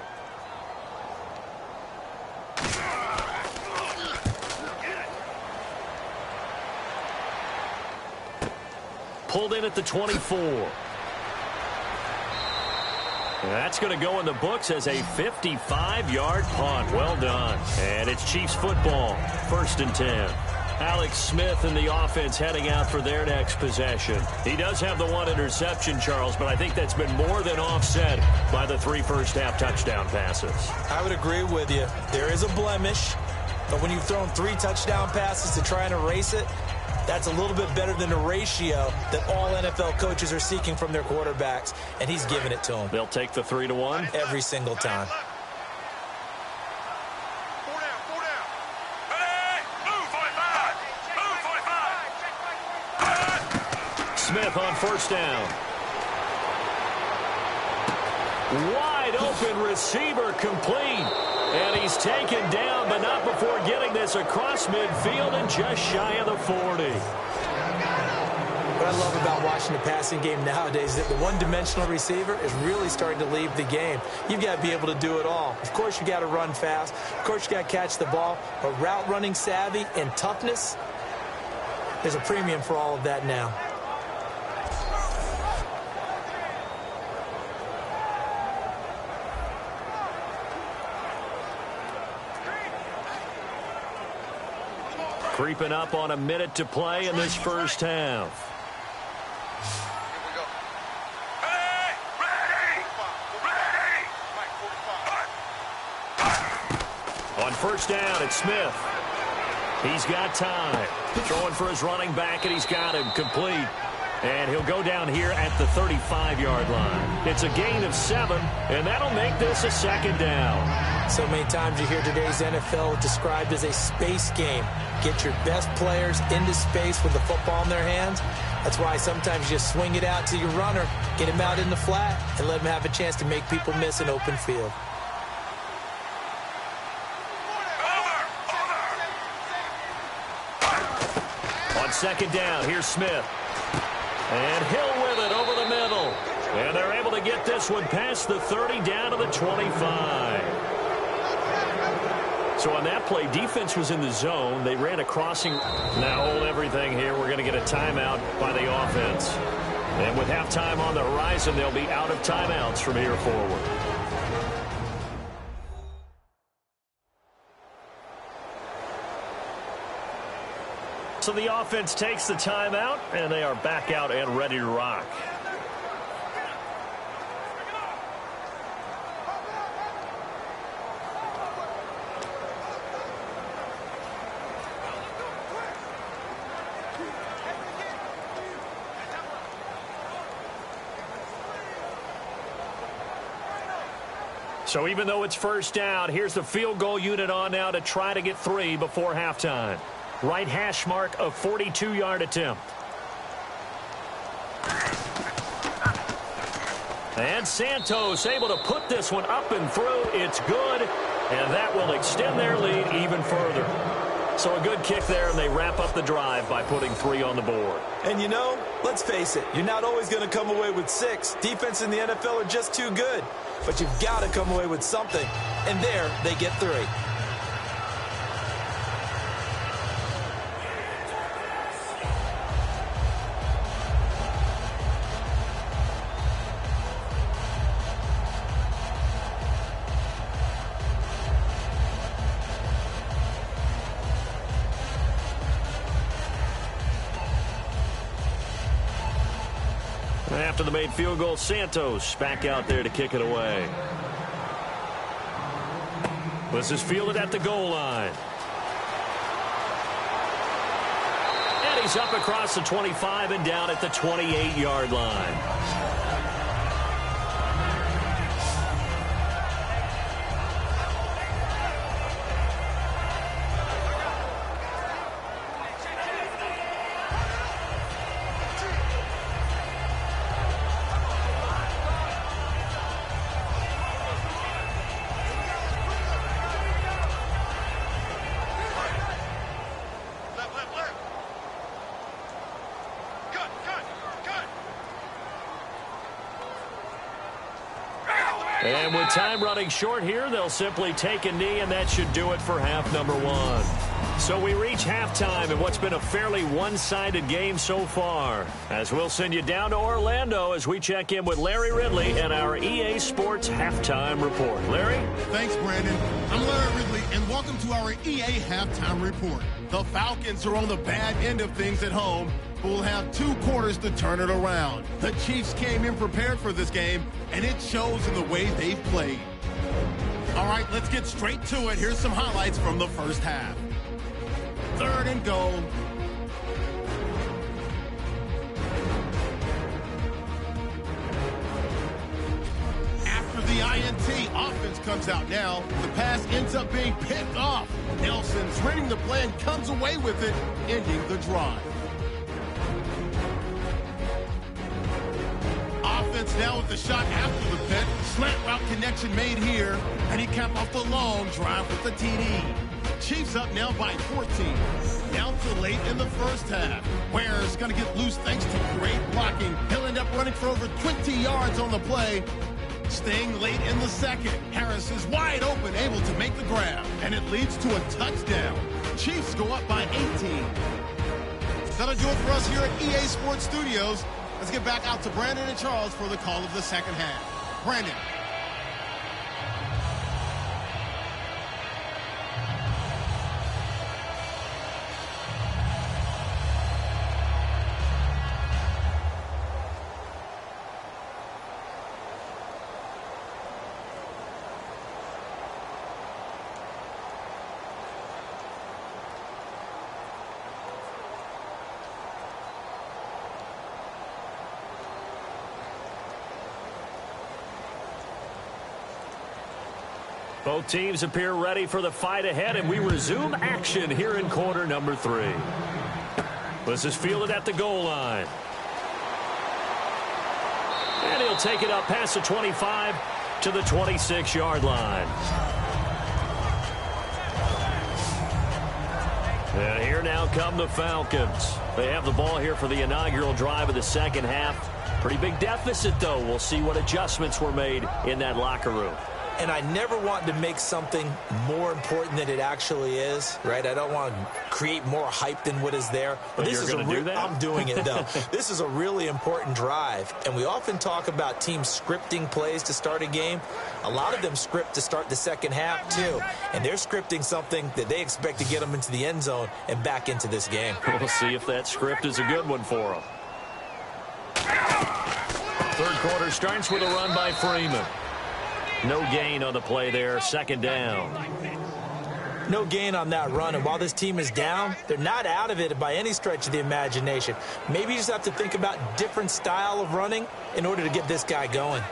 Pulled in at the 24. That's going to go in the books as a 55-yard punt. Well done. And it's Chiefs football. 1st and 10. Alex Smith and the offense heading out for their next possession. He does have the 1 interception, Charles, but I think that's been more than offset by the 3 first-half touchdown passes. I would agree with you. There is a blemish, but when you've thrown 3 touchdown passes to try and erase it, that's a little bit better than the ratio that all NFL coaches are seeking from their quarterbacks, and he's giving it to them. They'll take the 3-1 every single time. Smith on 1st down. Wide open receiver complete. And he's taken down, but not before getting this across midfield and just shy of the 40. What I love about watching the passing game nowadays is that the one-dimensional receiver is really starting to leave the game. You've got to be able to do it all. Of course, you got to run fast. Of course, you got to catch the ball. But route running savvy and toughness, there's a premium for all of that now. Creeping up on a minute to play in this first half. On 1st down, it's Smith. He's got time. Throwing for his running back, and he's got him complete. And he'll go down here at the 35-yard line. It's a gain of 7, and that'll make this a 2nd down. So many times you hear today's NFL described as a space game. Get your best players into space with the football in their hands. That's why sometimes you just swing it out to your runner, get him out in the flat, and let him have a chance to make people miss an open field. On 2nd down, here's Smith. And Hill with it over the middle. And they're able to get this one past the 30 down to the 25. So on that play, defense was in the zone. They ran a crossing. Now hold everything here. We're going to get a timeout by the offense. And with halftime on the horizon, they'll be out of timeouts from here forward. So the offense takes the timeout, and they are back out and ready to rock. So even though it's 1st down, here's the field goal unit on now to try to get 3 before halftime. Right hash mark, a 42-yard attempt. And Santos able to put this one up and through. It's good, and that will extend their lead even further. So a good kick there, and they wrap up the drive by putting 3 on the board. And you know, let's face it, you're not always going to come away with 6. Defense in the NFL are just too good. But you've got to come away with something. And there, they get 3. After the made field goal, Santos back out there to kick it away. This is fielded at the goal line. And he's up across the 25 and down at the 28-yard line. And with time running short here, they'll simply take a knee, and that should do it for half number 1. So we reach halftime in what's been a fairly one-sided game so far. As we'll send you down to Orlando as we check in with Larry Ridley and our EA Sports Halftime Report. Larry? Thanks, Brandon. I'm Larry Ridley, and welcome to our EA Halftime Report. The Falcons are on the bad end of things at home, but will have 2 quarters to turn it around. The Chiefs came in prepared for this game, and it shows in the way they've played. All right, let's get straight to it. Here's some highlights from the first half. 3rd and goal. After the INT, offense comes out now. The pass ends up being picked off. Nelson's reading the play and comes away with it, ending the drive. Offense now with the shot after the pit. Slant route connection made here, and he capped off the long drive with the TD. Chiefs up now by 14. Down to late in the first half. Ware's going to get loose thanks to great blocking. He'll end up running for over 20 yards on the play. Staying late in the second. Harris is wide open, able to make the grab. And it leads to a touchdown. Chiefs go up by 18. That'll do it for us here at EA Sports Studios. Let's get back out to Brandon and Charles for the call of the second half. Brandon. Both teams appear ready for the fight ahead, and we resume action here in quarter number 3. This is fielded at the goal line. And he'll take it up past the 25 to the 26-yard line. And here now come the Falcons. They have the ball here for the inaugural drive of the second half. Pretty big deficit, though. We'll see what adjustments were made in that locker room. And I never want to make something more important than it actually is, right? I don't want to create more hype than what is there. But this is do that? I'm doing it, though. This is a really important drive. And we often talk about teams scripting plays to start a game. A lot of them script to start the second half, too. And they're scripting something that they expect to get them into the end zone and back into this game. We'll see if that script is a good one for them. Third quarter starts with a run by Freeman. No gain on the play there, second down. No gain on that run, and while this team is down, they're not out of it by any stretch of the imagination. Maybe you just have to think about different style of running in order to get this guy going.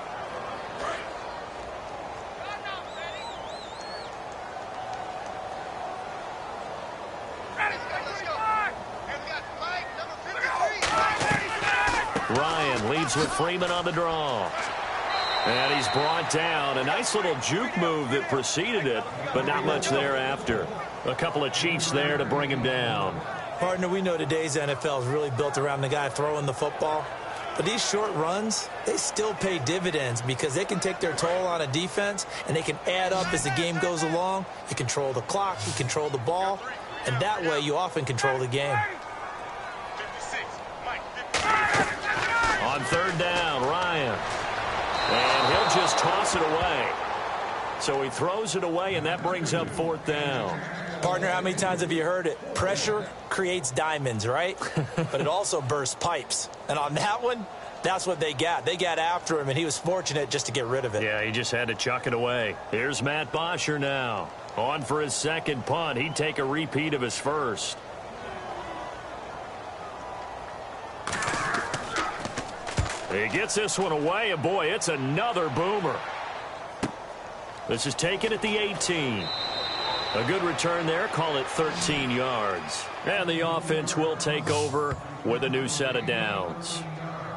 Ryan leads with Freeman on the draw. And he's brought down. A nice little juke move that preceded it, but not much thereafter. A couple of Chiefs there to bring him down. Partner, we know today's NFL is really built around the guy throwing the football. But these short runs, they still pay dividends because they can take their toll on a defense, and they can add up as the game goes along. You control the clock, you control the ball, and that way you often control the game. On third down, Ryan. And he'll just toss it away. So he throws it away, and that brings up fourth down. Partner, how many times have you heard it? Pressure creates diamonds, right? But it also bursts pipes. And on that one, that's what they got. They got after him, and he was fortunate just to get rid of it. Yeah, he just had to chuck it away. Here's Matt Bosher now. On for his second punt. He'd take a repeat of his first. He gets this one away, and boy, it's another boomer. This is taken at the 18. A good return there, call it 13 yards. And the offense will take over with a new set of downs.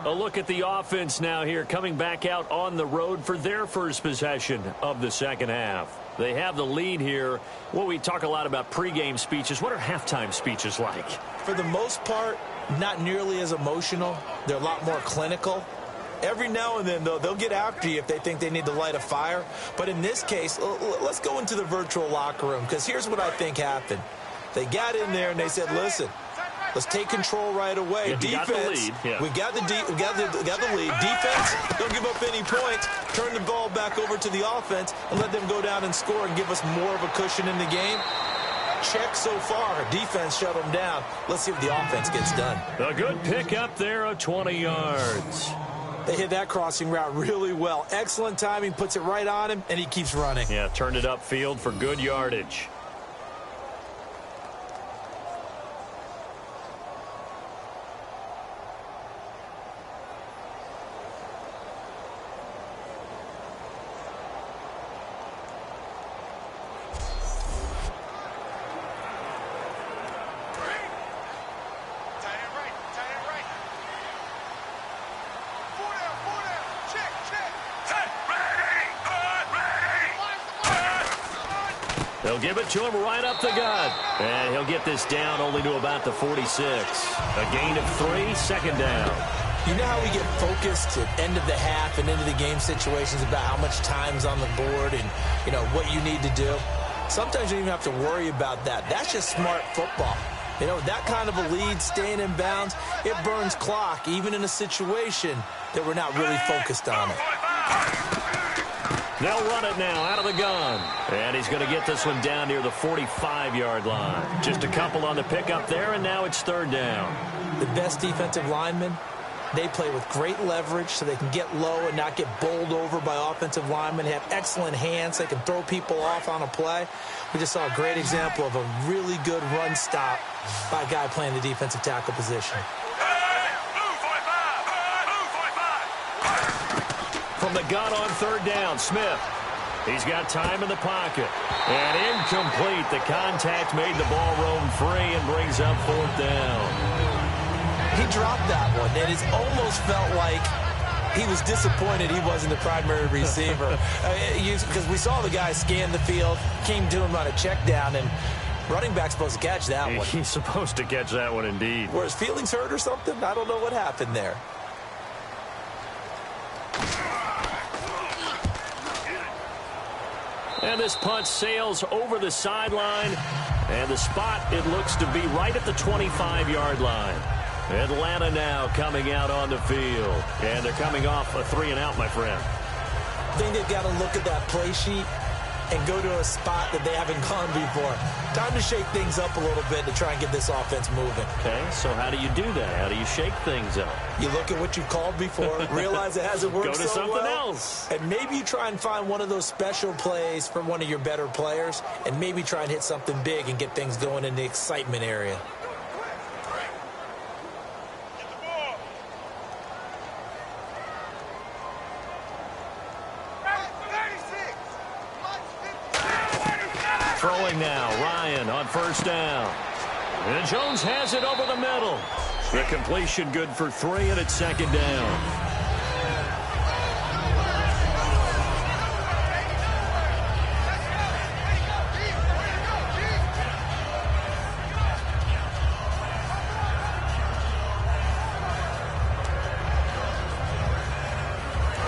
A look at the offense now here, coming back out on the road for their first possession of the second half. They have the lead here. Well, we talk a lot about pregame speeches. What are halftime speeches like? For the most part, not nearly as emotional. They're a lot more clinical. Every now and then, though, they'll get after you if they think they need to light a fire. But in this case, let's go into the virtual locker room, because here's what I think happened. They got in there and they said, listen, let's take control right away. Yeah, defense, we got the lead. Defense, don't give up any points. Turn the ball back over to the offense and let them go down and score and give us more of a cushion in the game. Check so far. Defense shut them down. Let's see if the offense gets done. A good pick up there of 20 yards. They hit that crossing route really well. Excellent timing, puts it right on him, and he keeps running. Yeah, turned it upfield for good yardage. They'll give it to him right up the gut. And he'll get this down only to about the 46. A gain of 3, second down. You know how we get focused at end of the half and into the game situations about how much time's on the board and, you know, what you need to do? Sometimes you don't even have to worry about that. That's just smart football. You know, that kind of a lead, staying in bounds, it burns clock, even in a situation that we're not really focused on it. They'll run it now out of the gun. And he's going to get this one down near the 45-yard line. Just a couple on the pickup there, and now it's third down. The best defensive linemen, they play with great leverage so they can get low and not get bowled over by offensive linemen. They have excellent hands. They can throw people off on a play. We just saw a great example of a really good run stop by a guy playing the defensive tackle position. From the gun on third down, Smith. He's got time in the pocket. And incomplete. The contact made the ball roam free and brings up fourth down. He dropped that one, and it almost felt like he was disappointed he wasn't the primary receiver. Because we saw the guy scan the field, came to him on a check down, and running back's supposed to catch that one. He's supposed to catch that one indeed. Were his feelings hurt or something? I don't know what happened there. And this punt sails over the sideline. And the spot, it looks to be right at the 25-yard line. Atlanta now coming out on the field. And they're coming off a 3-and-out, my friend. I think they've got to look at that play sheet and go to a spot that they haven't gone before. Time to shake things up a little bit to try and get this offense moving. Okay, so how do you do that? How do you shake things up? You look at what you've called before, realize it hasn't worked so well. Go to something else. And maybe you try and find one of those special plays from one of your better players, and maybe try and hit something big and get things going in the excitement area. Throwing now, Ryan on first down. And Jones has it over the middle. The completion good for 3, and it's second down.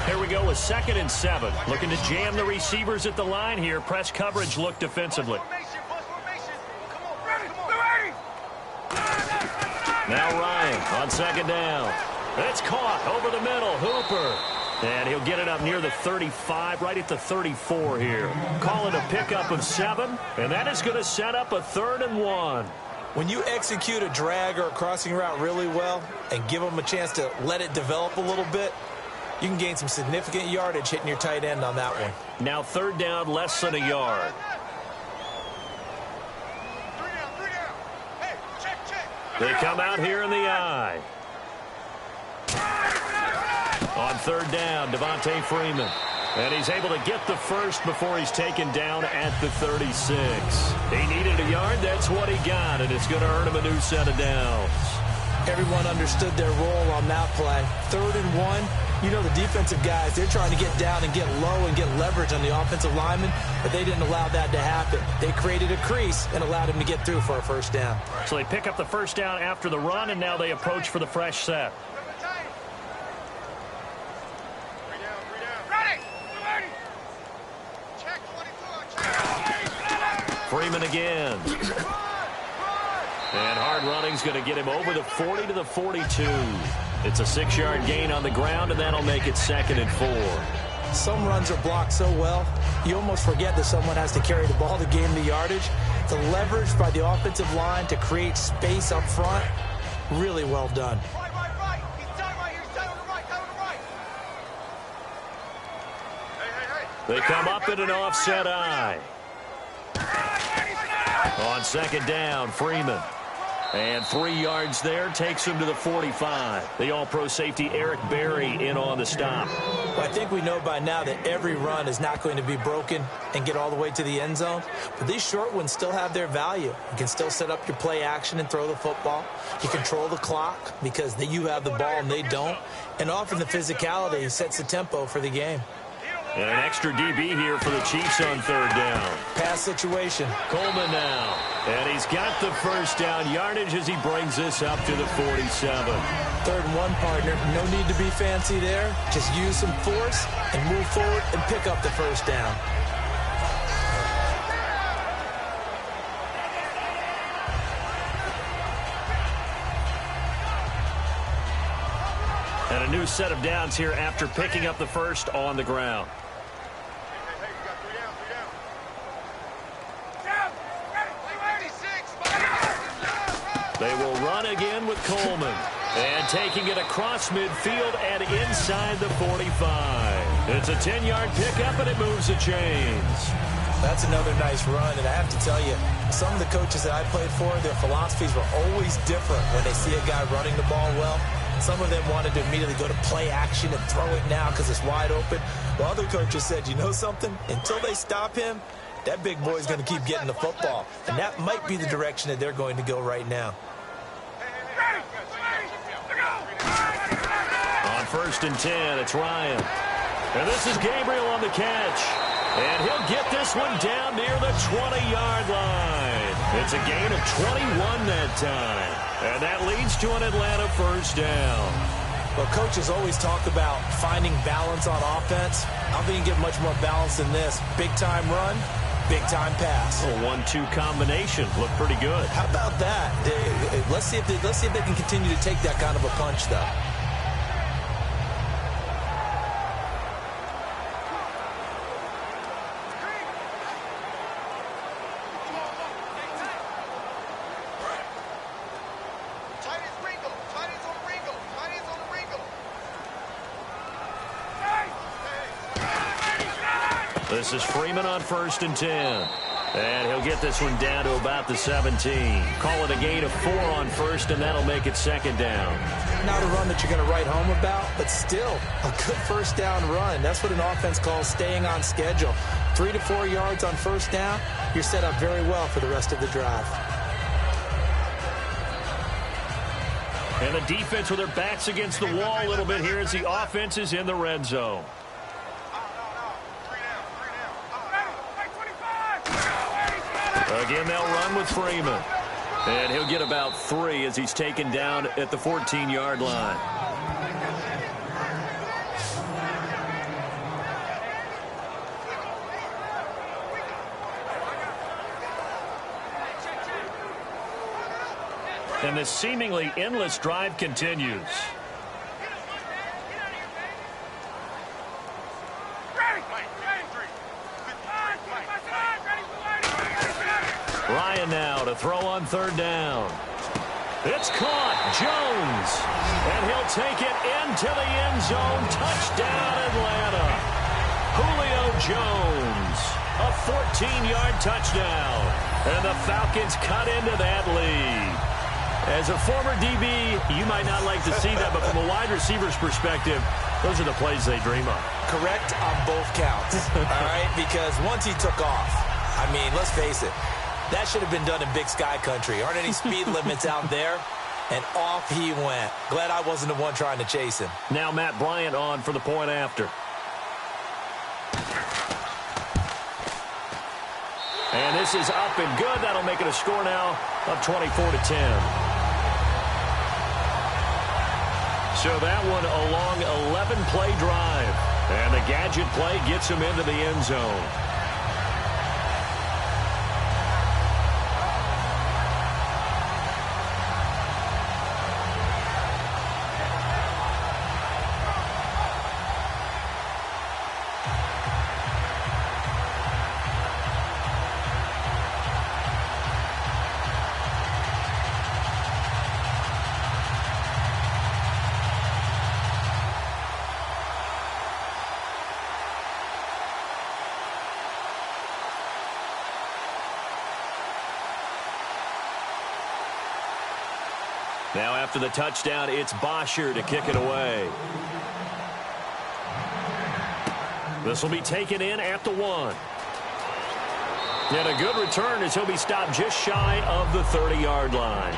Here we go with 2nd and 7. Looking to jam the receivers at the line here. Press coverage look defensively. Now Ryan on 2nd down. It's caught over the middle. Hooper. And he'll get it up near the 35, right at the 34 here. Call it a pickup of 7. And that is going to set up a 3rd and 1. When you execute a drag or a crossing route really well and give them a chance to let it develop a little bit, you can gain some significant yardage hitting your tight end on that one. Now 3rd down, less than a yard. They come out here in the eye. On 3rd down, Devontae Freeman. And he's able to get the first before he's taken down at the 36. He needed a yard. That's what he got, and it's going to earn him a new set of downs. Everyone understood their role on that play. 3rd and 1. You know the defensive guys, they're trying to get down and get low and get leverage on the offensive lineman, but they didn't allow that to happen. They created a crease and allowed him to get through for a first down. So they pick up the first down after the run, and now they approach for the fresh set. Freeman again. And hard running's going to get him over the 40 to the 42. It's a 6-yard gain on the ground, and that'll make it 2nd and 4. Some runs are blocked so well, you almost forget that someone has to carry the ball to gain the yardage. The leverage by the offensive line to create space up front, really well done. Right. He's tight right here. He's tight on the right. Hey. They come up in an offset eye. On 2nd down, Freeman. And 3 yards there takes him to the 45. The all-pro safety Eric Berry in on the stop. Well, I think we know by now that every run is not going to be broken and get all the way to the end zone. But these short ones still have their value. You can still set up your play action and throw the football. You control the clock because you have the ball and they don't. And often the physicality sets the tempo for the game. And an extra DB here for the Chiefs on 3rd down. Pass situation. Coleman now. And he's got the 1st down yardage as he brings this up to the 47. 3rd and 1, partner. No need to be fancy there. Just use some force and move forward and pick up the 1st down. And a new set of downs here after picking up the 1st on the ground. Hey, you got 3 down. They will run again with Coleman. And taking it across midfield and inside the 45. It's a 10-yard pickup, and it moves the chains. That's another nice run, and I have to tell you, some of the coaches that I played for, their philosophies were always different when they see a guy running the ball well. Some of them wanted to immediately go to play action and throw it now because it's wide open. While other coaches said, you know something? Until they stop him, that big boy's going to keep getting the football. And that might be the direction that they're going to go right now. On 1st and 10, it's Ryan. And this is Gabriel on the catch. And he'll get this one down near the 20-yard line. It's a gain of 21 that time. And that leads to an Atlanta 1st down. Well, coaches always talk about finding balance on offense. I don't think you can get much more balance than this. Big-time run, big-time pass. A 1-2 combination. Looked pretty good. How about that? Let's see if they can continue to take that kind of a punch, though. This is Freeman on 1st and 10. And he'll get this one down to about the 17. Call it a gain of 4 on 1st, and that'll make it 2nd down. Not a run that you're going to write home about, but still a good 1st down run. That's what an offense calls staying on schedule. 3 to 4 yards on 1st down, you're set up very well for the rest of the drive. And the defense with their backs against the wall a little bit here as the offense is in the red zone. Again, they'll run with Freeman. And he'll get about 3 as he's taken down at the 14-yard line. And this seemingly endless drive continues. Ryan now to throw on 3rd down. It's caught. Jones. And he'll take it into the end zone. Touchdown, Atlanta. Julio Jones. A 14-yard touchdown. And the Falcons cut into that lead. As a former DB, you might not like to see that, but from a wide receiver's perspective, those are the plays they dream of. Correct on both counts, all right? Because once he took off, I mean, let's face it, that should have been done in Big Sky Country. Aren't any speed limits out there? And off he went. Glad I wasn't the one trying to chase him. Now Matt Bryant on for the point after. And this is up and good. That'll make it a score now of 24-10. So that one a long 11-play drive. And the gadget play gets him into the end zone. Now after the touchdown, it's Bosher to kick it away. This will be taken in at the 1. And a good return as he'll be stopped just shy of the 30-yard line.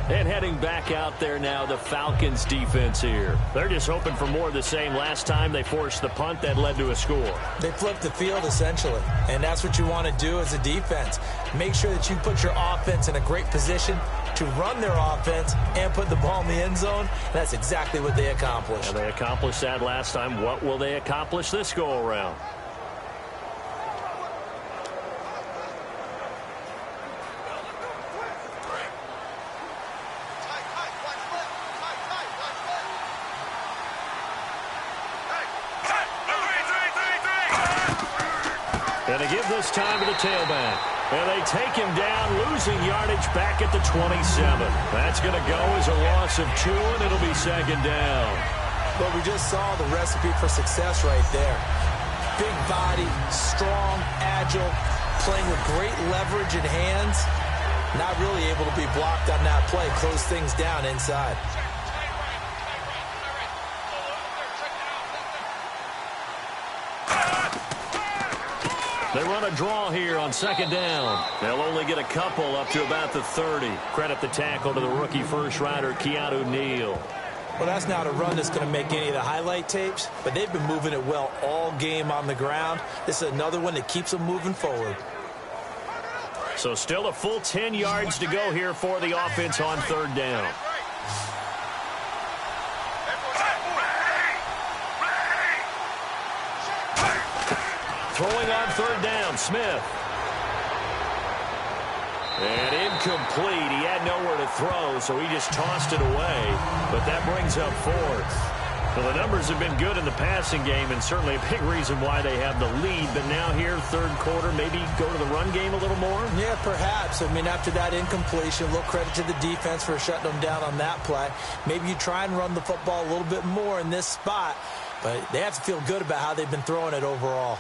And heading back out there now, the Falcons defense here. They're just hoping for more of the same. Last time they forced the punt that led to a score. They flipped the field, essentially. And that's what you want to do as a defense. Make sure that you put your offense in a great position to run their offense and put the ball in the end zone. And that's exactly what they accomplished. And they accomplished that last time. What will they accomplish this go-around? And they give this time to the tailback. And they take him down, losing yardage back at the 27. That's going to go as a loss of 2, and it'll be second down. But we just saw the recipe for success right there. Big body, strong, agile, playing with great leverage in hands. Not really able to be blocked on that play. Close things down inside. They run a draw here on second down. They'll only get a couple up to about the 30. Credit the tackle to the rookie first-rounder, Keanu Neal. Well, that's not a run that's going to make any of the highlight tapes, but they've been moving it well all game on the ground. This is another one that keeps them moving forward. So still a full 10 yards to go here for the offense on third down. Throwing on third down, Smith. And incomplete. He had nowhere to throw, so he just tossed it away. But that brings up fourth. Well, the numbers have been good in the passing game, and certainly a big reason why they have the lead. But now here, third quarter, maybe go to the run game a little more? Yeah, perhaps. I mean, after that incompletion, a little credit to the defense for shutting them down on that play. Maybe you try and run the football a little bit more in this spot. But they have to feel good about how they've been throwing it overall.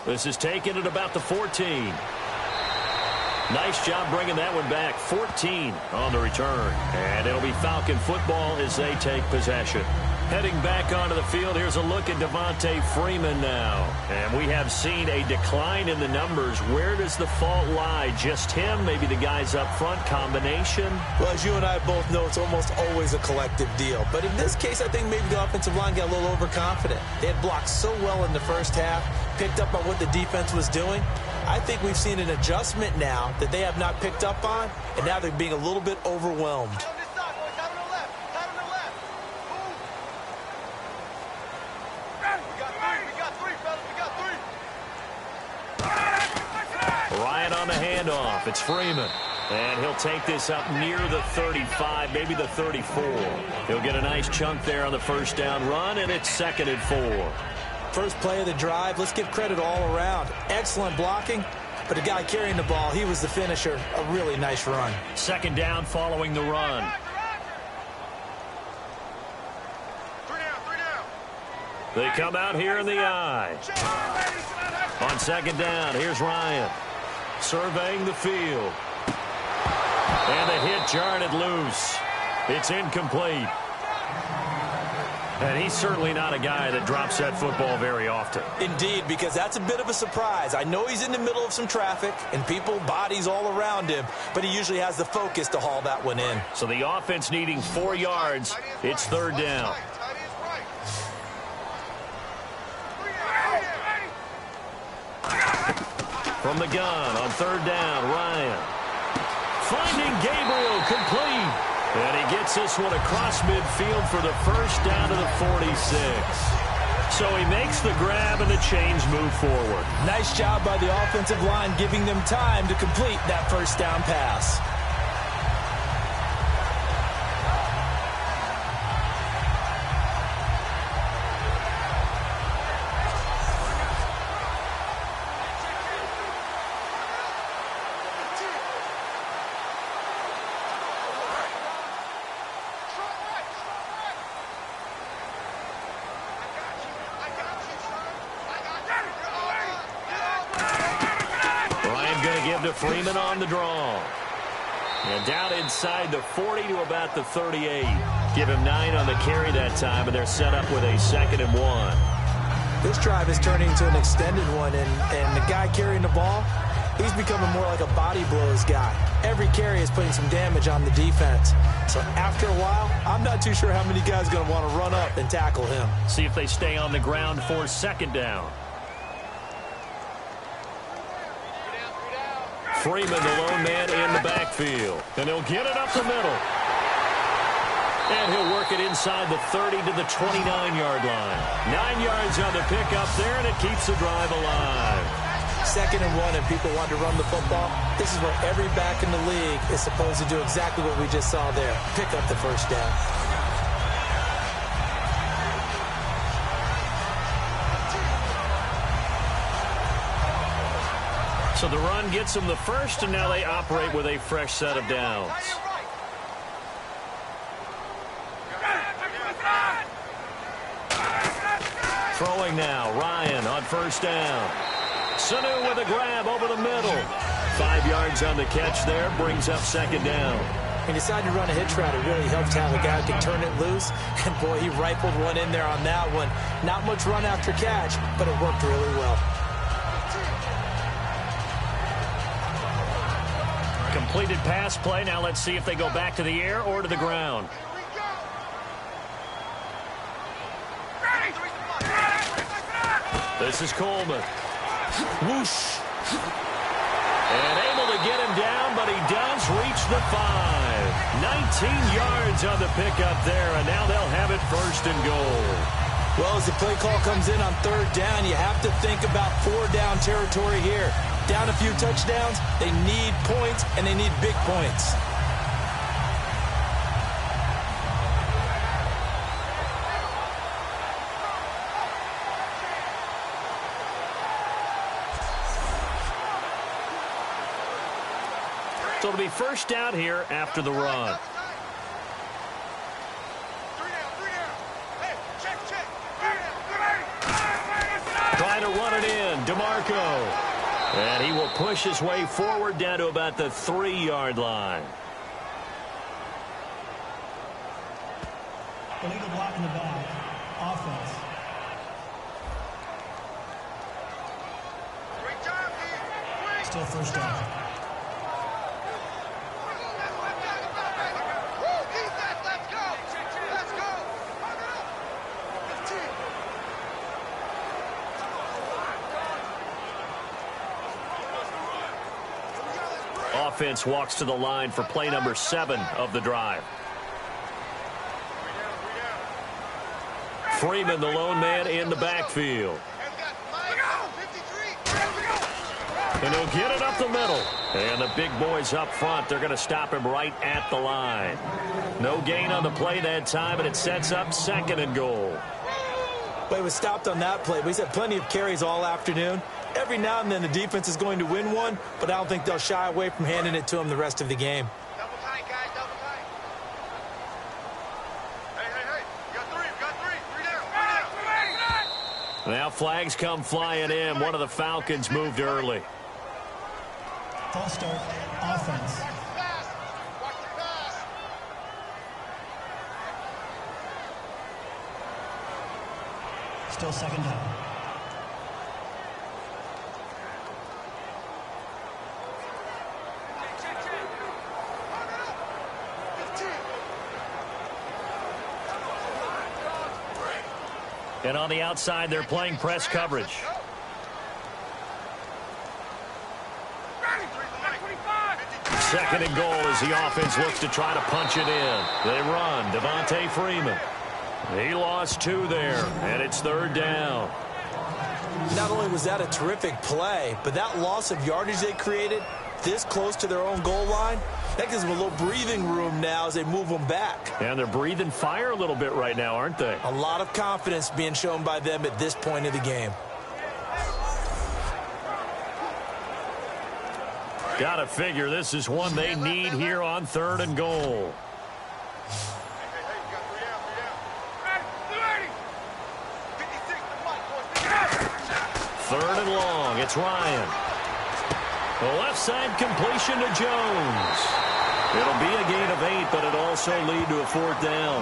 This is taken at about the 14. Nice job bringing that one back. 14 on the return. And it'll be Falcon football as they take possession. Heading back onto the field, here's a look at Devontae Freeman now. And we have seen a decline in the numbers. Where does the fault lie? Just him? Maybe the guys up front? Combination? Well, as you and I both know, it's almost always a collective deal. But in this case, I think maybe the offensive line got a little overconfident. They had blocked so well in the first half, picked up on what the defense was doing. I think we've seen an adjustment now that they have not picked up on, and now they're being a little bit overwhelmed. Ryan on the handoff. It's Freeman. And he'll take this up near the 35, maybe the 34. He'll get a nice chunk there on the first down run, and it's 2nd and 4. First play of the drive, let's give credit all around. Excellent blocking, but the guy carrying the ball, he was the finisher. A really nice run. Second down following the run. They come out here in the eye. On second down, here's Ryan. Surveying the field. And the hit jarred it loose. It's incomplete. And he's certainly not a guy that drops that football very often. Indeed, because that's a bit of a surprise. I know he's in the middle of some traffic and people, bodies all around him, but he usually has the focus to haul that one in. So the offense needing 4 yards. It's third down. From the gun on third down, Ryan. Finding Gabriel complete. And he gets this one across midfield for the first down to the 46. So he makes the grab and the chains move forward. Nice job by the offensive line giving them time to complete that first down pass. to Freeman on the draw. And down inside the 40 to about the 38. Give him 9 on the carry that time, and they're set up with a 2nd and 1. This drive is turning into an extended one, and the guy carrying the ball, he's becoming more like a body blows guy. Every carry is putting some damage on the defense. So after a while, I'm not too sure how many guys are going to want to run up and tackle him. See if they stay on the ground for 2nd down. Freeman, the lone man in the backfield. And he'll get it up the middle. And he'll work it inside the 30 to the 29-yard line. 9 yards on the pickup there, and it keeps the drive alive. 2nd and 1, and people want to run the football. This is where every back in the league is supposed to do exactly what we just saw there. Pick up the first down. So the run gets them the first, and now they operate with a fresh set of downs. Throwing now, Ryan on 1st down. Sanu with a grab over the middle. 5 yards on the catch there, brings up 2nd down. He decided to run a hitch route. It really helped to have a guy who can turn it loose. And, boy, he rifled one in there on that one. Not much run after catch, but it worked really well. Completed pass play. Now let's see if they go back to the air or to the ground. This is Coleman. Whoosh. And able to get him down, but he does reach the 5. 19 yards on the pickup there, and now they'll have it 1st and goal. Well, as the play call comes in on 3rd down, you have to think about 4-down territory here. Down a few touchdowns, they need points, and they need big points. So it'll be 1st down here after the run. Trying to run it in, DeMarco. And he will push his way forward down to about the 3-yard line. Illegal block in the back. Offense. Still 1st down. Offense walks to the line for play number 7 of the drive. Freeman, the lone man in the backfield. And he'll get it up the middle. And the big boys up front, they're going to stop him right at the line. No gain on the play that time, and it sets up 2nd and goal. But he was stopped on that play. But he's had plenty of carries all afternoon. Every now and then the defense is going to win one, but I don't think they'll shy away from handing it to him the rest of the game. Double tight, guys, double tight. Hey. You got 3, you got 3. 3 down. Now flags come flying in. One of the Falcons moved early. False start. Offense. Watch the pass. Still 2nd down. And on the outside, they're playing press coverage. Second and goal as the offense looks to try to punch it in. They run. Devontae Freeman. He lost 2 there, and it's 3rd down. Not only was that a terrific play, but that loss of yardage they created this close to their own goal line, that gives them a little breathing room now as they move them back. And they're breathing fire a little bit right now, aren't they? A lot of confidence being shown by them at this point of the game. Gotta figure this is one they need here on 3rd and goal. Third and long. It's Ryan. The left side completion to Jones. It'll be a gain of 8, but it'll also lead to a 4th down.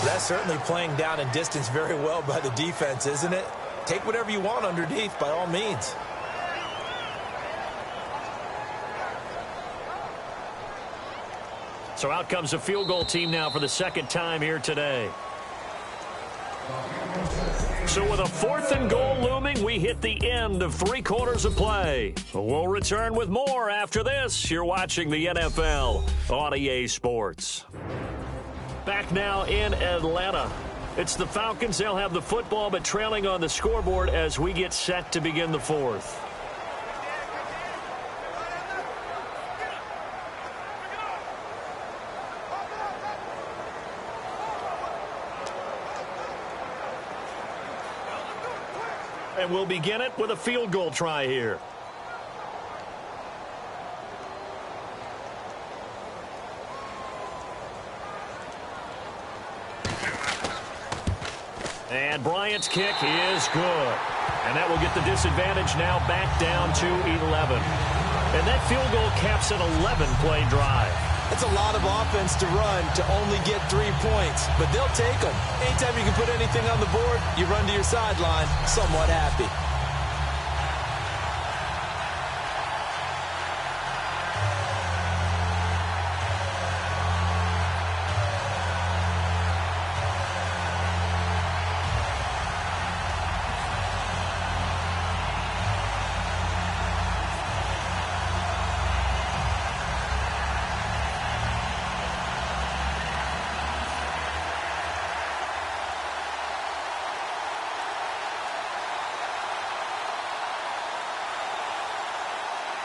That's certainly playing down and distance very well by the defense, isn't it? Take whatever you want underneath, by all means. So out comes a field goal team now for the 2nd time here today. So with a 4th and goal looming, we hit the end of 3 quarters of play. We'll return with more after this. You're watching the NFL on EA Sports. Back now in Atlanta. It's the Falcons. They'll have the football, but trailing on the scoreboard as we get set to begin the 4th. And we'll begin it with a field goal try here. And Bryant's kick is good. And that will get the disadvantage now back down to 11. And that field goal caps an 11-play drive. It's a lot of offense to run to only get 3 points, but they'll take them. Anytime you can put anything on the board, you run to your sideline somewhat happy.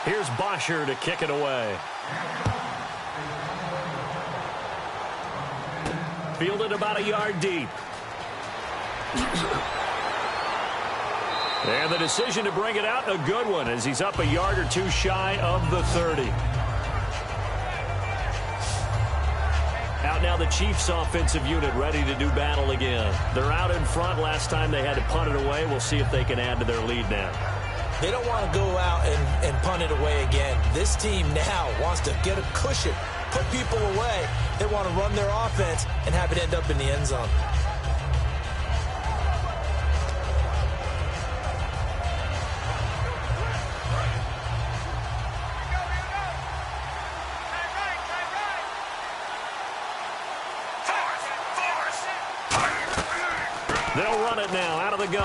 Here's Bosher to kick it away. Fielded about a yard deep. And the decision to bring it out, a good one, as he's up a yard or 2 shy of the 30. Out now the Chiefs offensive unit ready to do battle again. They're out in front. Last time they had to punt it away. We'll see if they can add to their lead now. They don't want to go out and punt it away again. This team now wants to get a cushion, put people away. They want to run their offense and have it end up in the end zone. They'll run it now out of the gun.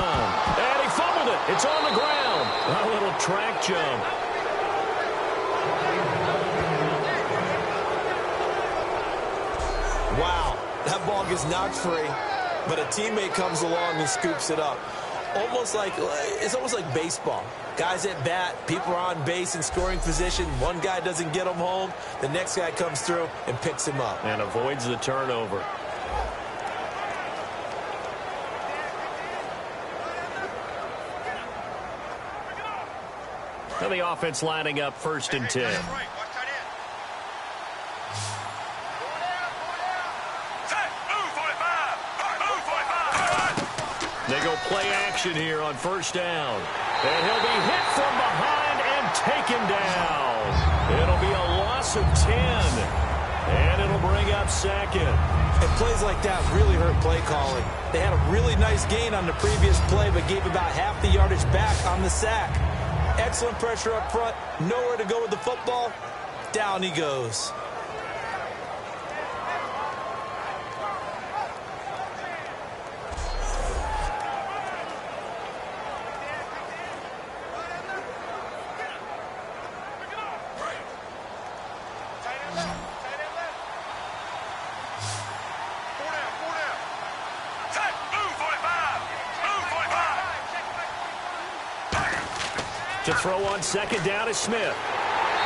And he fumbled it. It's on the ground. A little track jump. Wow, that ball gets knocked free, but a teammate comes along and scoops it up. It's almost like baseball. Guys at bat, people are on base in scoring position. One guy doesn't get him home. The next guy comes through and picks him up. And avoids the turnover. And the offense lining up 1st and 10. They go play action here on 1st down. And he'll be hit from behind and taken down. It'll be a loss of 10. And it'll bring up 2nd. And plays like that really hurt play calling. They had a really nice gain on the previous play, but gave about half the yardage back on the sack. Excellent pressure up front. Nowhere to go with the football. Down he goes. To throw on 2nd down is Smith.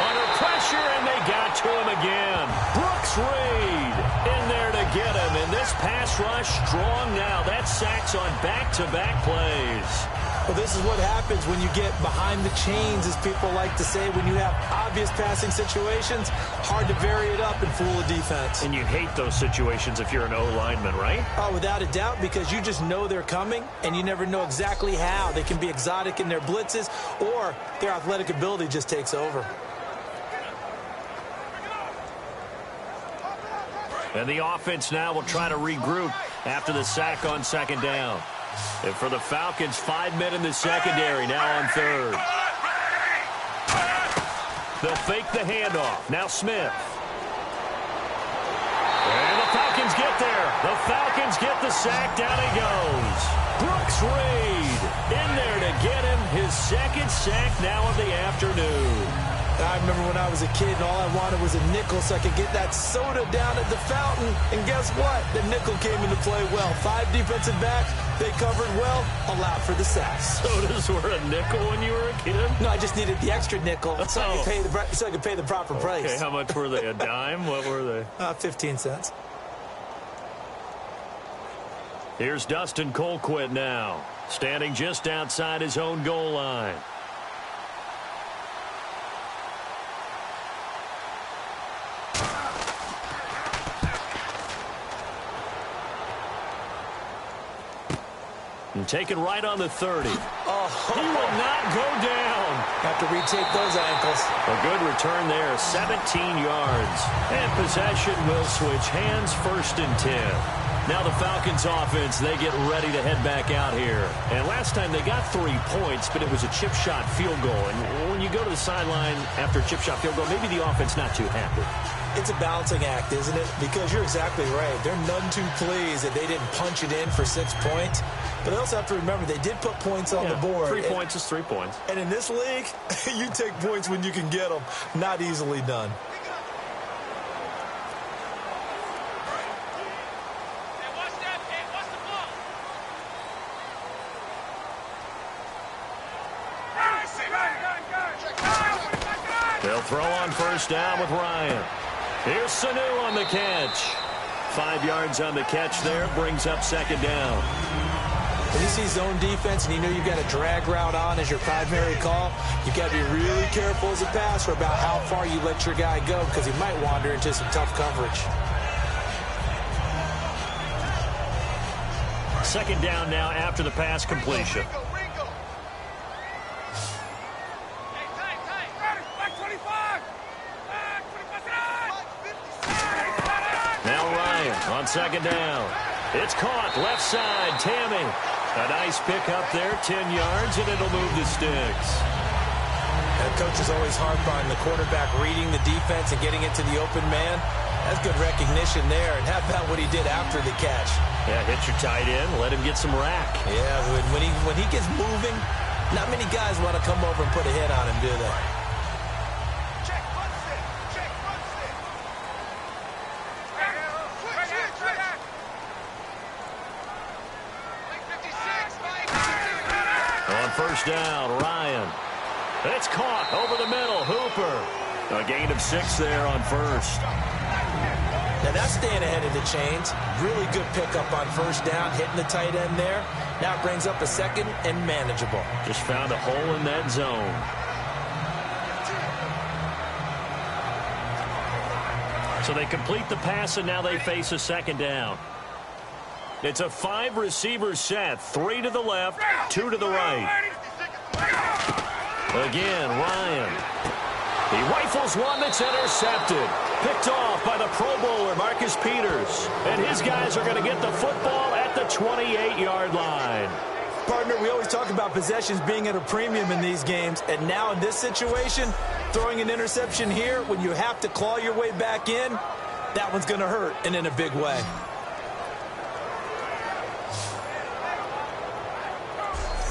Under pressure, and they got to him again. Brooks Reed in there to get him. And this pass rush strong now. That's sacks on back-to-back plays. Well, this is what happens when you get behind the chains, as people like to say. When you have obvious passing situations, hard to vary it up and fool a defense. And you hate those situations if you're an O-lineman, right? Oh, without a doubt, because you just know they're coming, and you never know exactly how. They can be exotic in their blitzes, or their athletic ability just takes over. And the offense now will try to regroup after the sack on second down. And for the Falcons, 5 men in the secondary, now on third. They'll fake the handoff. Now Smith. And the Falcons get there. The Falcons get the sack. Down he goes. Brooks Reed in there to get him his second sack now of the afternoon. I remember when I was a kid and all I wanted was a nickel so I could get that soda down at the fountain. And guess what? The nickel came into play well. 5 defensive backs. They covered well, allowed for the sacks. Sodas were a nickel when you were a kid? No, I just needed the extra nickel so I could pay the proper price. Okay, how much were they? A dime? What were they? 15 cents. Here's Dustin Colquitt now, standing just outside his own goal line. And taken right on the 30. Oh, he will not go down. Have to retake those ankles. A good return there, 17 yards. And possession will switch hands, 1st and 10. Now the Falcons offense, they get ready to head back out here. And last time they got 3 points, but it was a chip shot field goal. And when you go to the sideline after a chip shot field goal, maybe the offense not too happy. It's a balancing act, isn't it? Because you're exactly right. They're none too pleased that they didn't punch it in for 6 points. But they also have to remember they did put points on the board. 3 points is 3 points. And in this league, you take points when you can get them. Not easily done. They'll throw on 1st down with Ryan. Here's Sanu on the catch. 5 yards on the catch there, brings up 2nd down. When you see zone defense and you know you've got a drag route on as your primary call, you've got to be really careful as a passer about how far you let your guy go because he might wander into some tough coverage. 2nd down now after the pass completion. Now Ryan on 2nd down. It's caught left side. Tammy. A nice pick up there, 10 yards, and it'll move the sticks. And coach is always harp on the quarterback reading the defense and getting it to the open man. That's good recognition there. And how about what he did after the catch? Yeah, hit your tight end, let him get some rack. Yeah, when he gets moving, not many guys want to come over and put a hit on him, do they? On 1st down, Ryan. It's caught over the middle. Hooper. A gain of 6 there on 1st. Now that's staying ahead of the chains. Really good pickup on 1st down, hitting the tight end there. Now it brings up a 2nd and manageable. Just found a hole in that zone. So they complete the pass, and now they face a 2nd down. It's a 5-receiver set. 3 to the left, 2 to the right. Again, Ryan. He rifles one that's intercepted. Picked off by the Pro Bowler, Marcus Peters. And his guys are going to get the football at the 28-yard line. Partner, we always talk about possessions being at a premium in these games. And now in this situation, throwing an interception here when you have to claw your way back in, that one's going to hurt, and in a big way.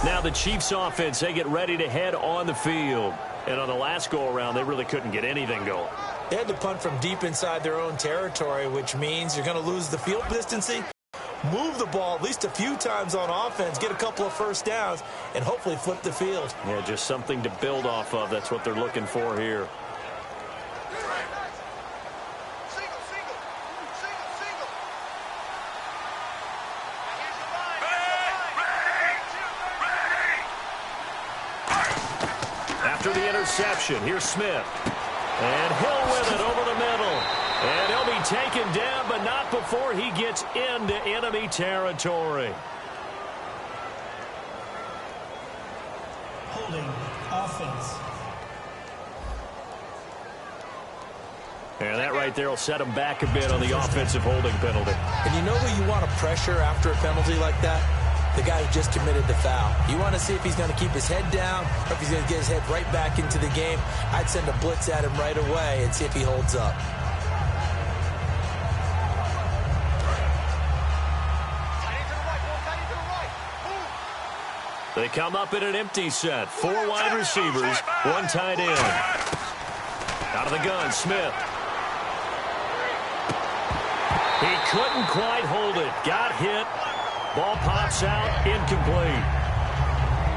Now the Chiefs offense, they get ready to head on the field. And on the last go-around, they really couldn't get anything going. They had to punt from deep inside their own territory, which means you're going to lose the field distancing, move the ball at least a few times on offense, get a couple of 1st downs, and hopefully flip the field. Yeah, just something to build off of. That's what they're looking for here. after the interception. Here's Smith. And Hill with it over the middle. And he'll be taken down, but not before he gets into enemy territory. Holding offense. And that right there will set him back a bit on the offensive holding penalty. And you know who you want to pressure after a penalty like that? The guy who just committed the foul. You want to see if he's going to keep his head down or if he's going to get his head right back into the game. I'd send a blitz at him right away and see if he holds up. They come up in an empty set. 4 wide receivers, 1 tight end. Out of the gun, Smith. He couldn't quite hold it. Got hit. Ball pops out, incomplete.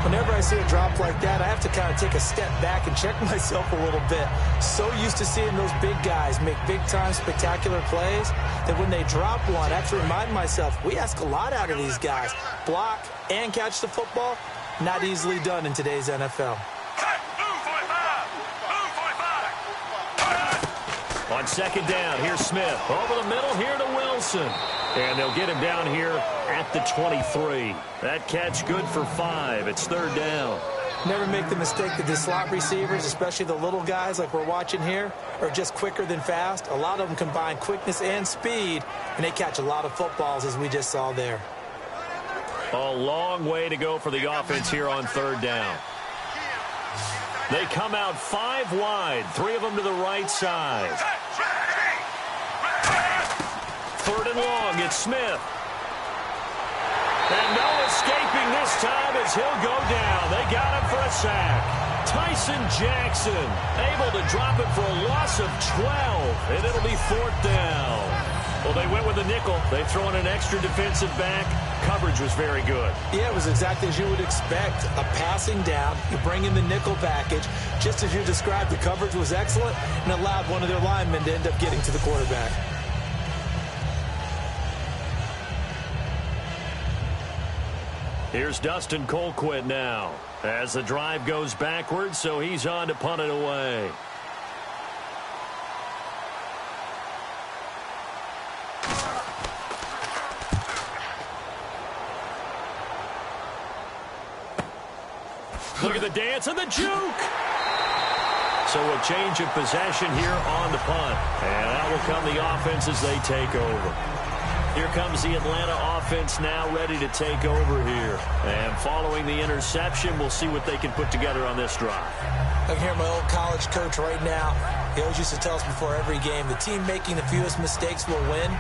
Whenever I see a drop like that, I have to kind of take a step back and check myself a little bit. So used to seeing those big guys make big-time spectacular plays that when they drop one, I have to remind myself, we ask a lot out of these guys. Block and catch the football, not easily done in today's NFL. On second down, here's Smith. Over the middle here to Wilson. And they'll get him down here at the 23. That catch good for 5. It's 3rd down. Never make the mistake that the slot receivers, especially the little guys like we're watching here, are just quicker than fast. A lot of them combine quickness and speed, and they catch a lot of footballs, as we just saw there. A long way to go for the offense here on 3rd down. They come out 5 wide, 3 of them to the right side. 3rd and long, it's Smith. And no escaping this time as he'll go down. They got him for a sack. Tyson Jackson able to drop it for a loss of 12, and it'll be 4th down. Well, they went with a nickel. They throw in an extra defensive back. Coverage was very good. Yeah, it was exactly as you would expect. A passing down, you bring in the nickel package. Just as you described, the coverage was excellent and allowed one of their linemen to end up getting to the quarterback. Here's Dustin Colquitt now as the drive goes backwards, so he's on to punt it away. Look at the dance and the juke. So a change of possession here on the punt. And out will come the offense as they take over. Here comes the Atlanta offense now ready to take over here. And following the interception, we'll see what they can put together on this drive. I can hear my old college coach right now. He always used to tell us before every game, the team making the fewest mistakes will win.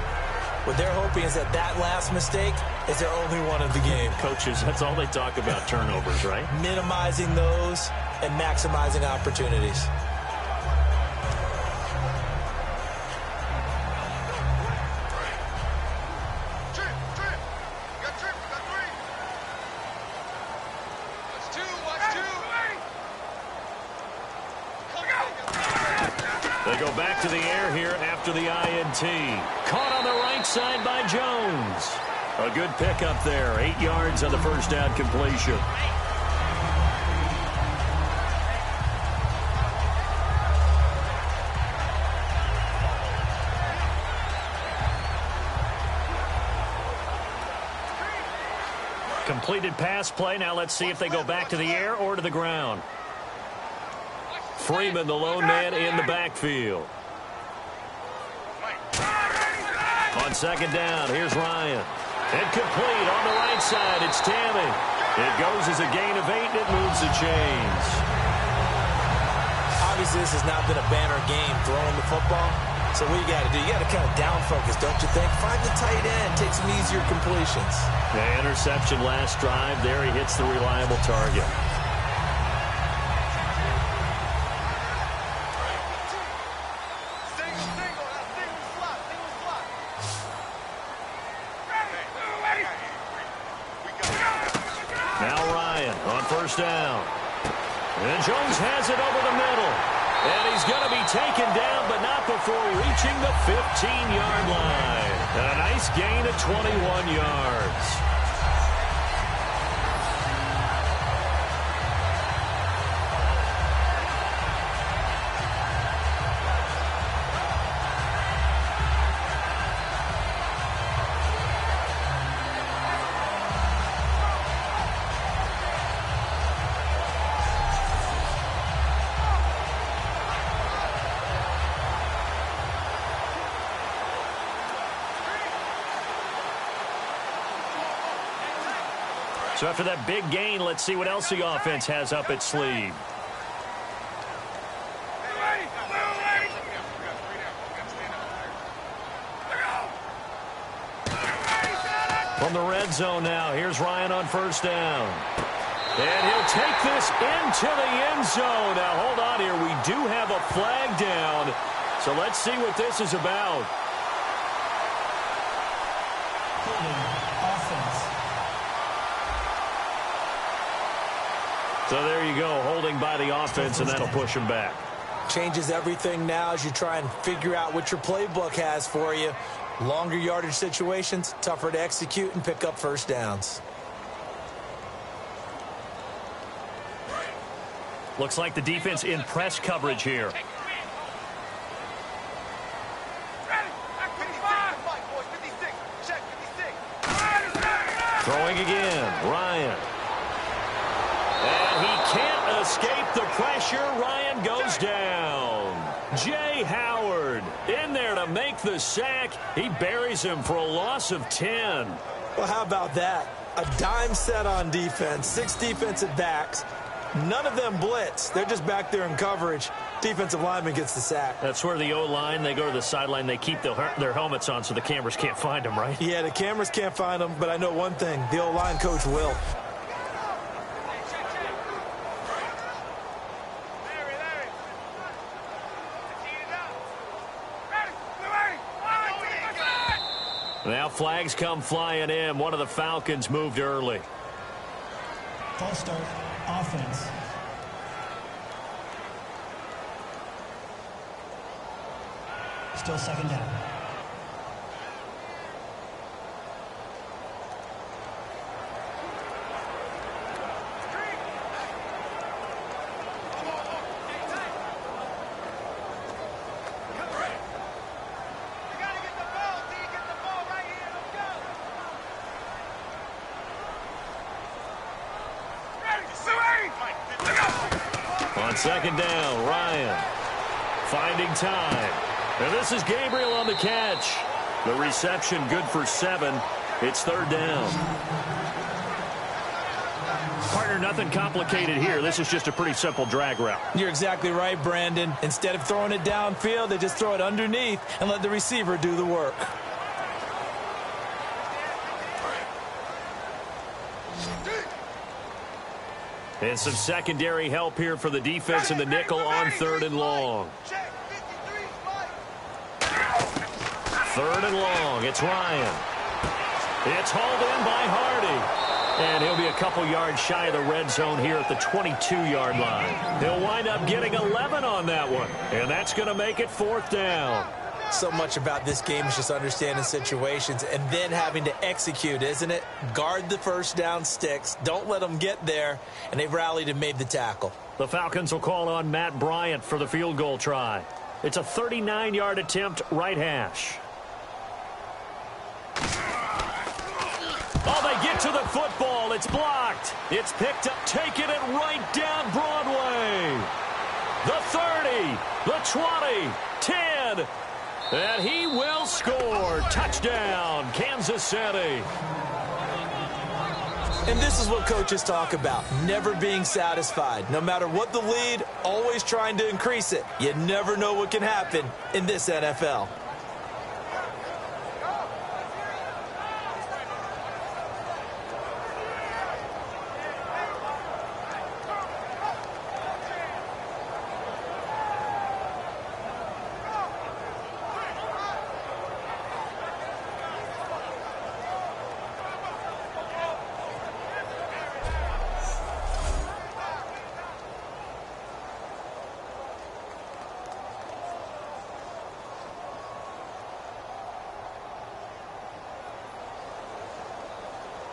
What they're hoping is that that last mistake is their only one of the game. Coaches, that's all they talk about, turnovers, right? Minimizing those and maximizing opportunities. They go back to the air here after the INT. Caught on the right side by Jones. A good pickup there. 8 yards on the first down completion. Completed pass play. Now let's see if they go back to the air or to the ground. Freeman, the lone man in the backfield. On second down, here's Ryan. And complete on the right side, it's Tammy. It goes as a gain of 8, and it moves the chains. Obviously, this has not been a banner game throwing the football. So what you got to do, you got to kind of down focus, don't you think? Find the tight end, take some easier completions. The interception last drive, there he hits the reliable target. Now Ryan on first down. And Jones has it over the middle. And he's going to be taken down, but not before reaching the 15-yard line. And a nice gain of 21 yards. So after that big gain, let's see what else the offense has up its sleeve. From the red zone now, here's Ryan on first down. And he'll take this into the end zone. Now, hold on here. We do have a flag down. So let's see what this is about. Offense. So there you go, holding by the offense, and that'll push him back. Changes everything now as you try and figure out what your playbook has for you. Longer yardage situations, tougher to execute and pick up first downs. Looks like the defense in press coverage here. Throwing again, Ryan. And he can't escape the pressure. Ryan goes down. Jay Howard in there to make the sack. He buries him for a loss of 10. Well, how about that? A dime set on defense, 6 defensive backs. None of them blitz. They're just back there in coverage. Defensive lineman gets the sack. That's where the O-line, they go to the sideline, they keep their helmets on so the cameras can't find them, right? Yeah, the cameras can't find them, but I know one thing. The O-line coach will. Now flags come flying in. One of the Falcons moved early. False start. Offense. Still second down. On second down, Ryan finding time. And this is Gabriel on the catch. The reception good for 7. It's third down. Partner, nothing complicated here. This is just a pretty simple drag route. You're exactly right, Brandon. Instead of throwing it downfield, they just throw it underneath and let the receiver do the work. And some secondary help here for the defense in the nickel on third and long. Third and long. It's Ryan. It's hauled in by Hardy. And he'll be a couple yards shy of the red zone here at the 22-yard line. He'll wind up getting 11 on that one. And that's going to make it fourth down. So much about this game is just understanding situations and then having to execute, isn't it? Guard the first down sticks. Don't let them get there. And they've rallied and made the tackle. The Falcons will call on Matt Bryant for the field goal try. It's a 39-yard attempt, right hash. Oh, they get to the football. It's blocked. It's picked up, taking it right down Broadway. The 30, the 20, 10. And he will score. Touchdown, Kansas City. And this is what coaches talk about, never being satisfied. No matter what the lead, always trying to increase it. You never know what can happen in this NFL.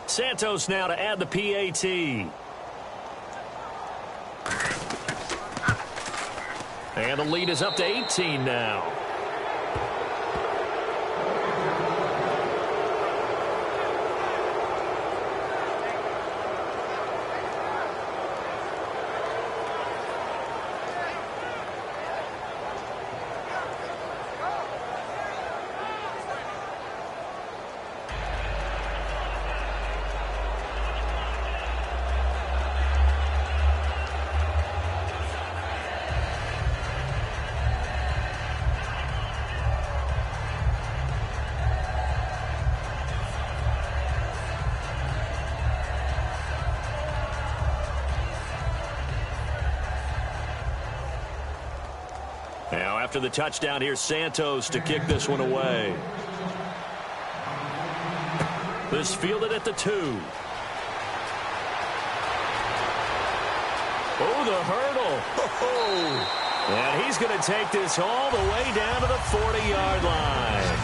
Santos now to add the PAT. And the lead is up to 18 now. Now after the touchdown, here's Santos to kick this one away. This fielded at the 2. Oh, the hurdle. And he's going to take this all the way down to the 40-yard line.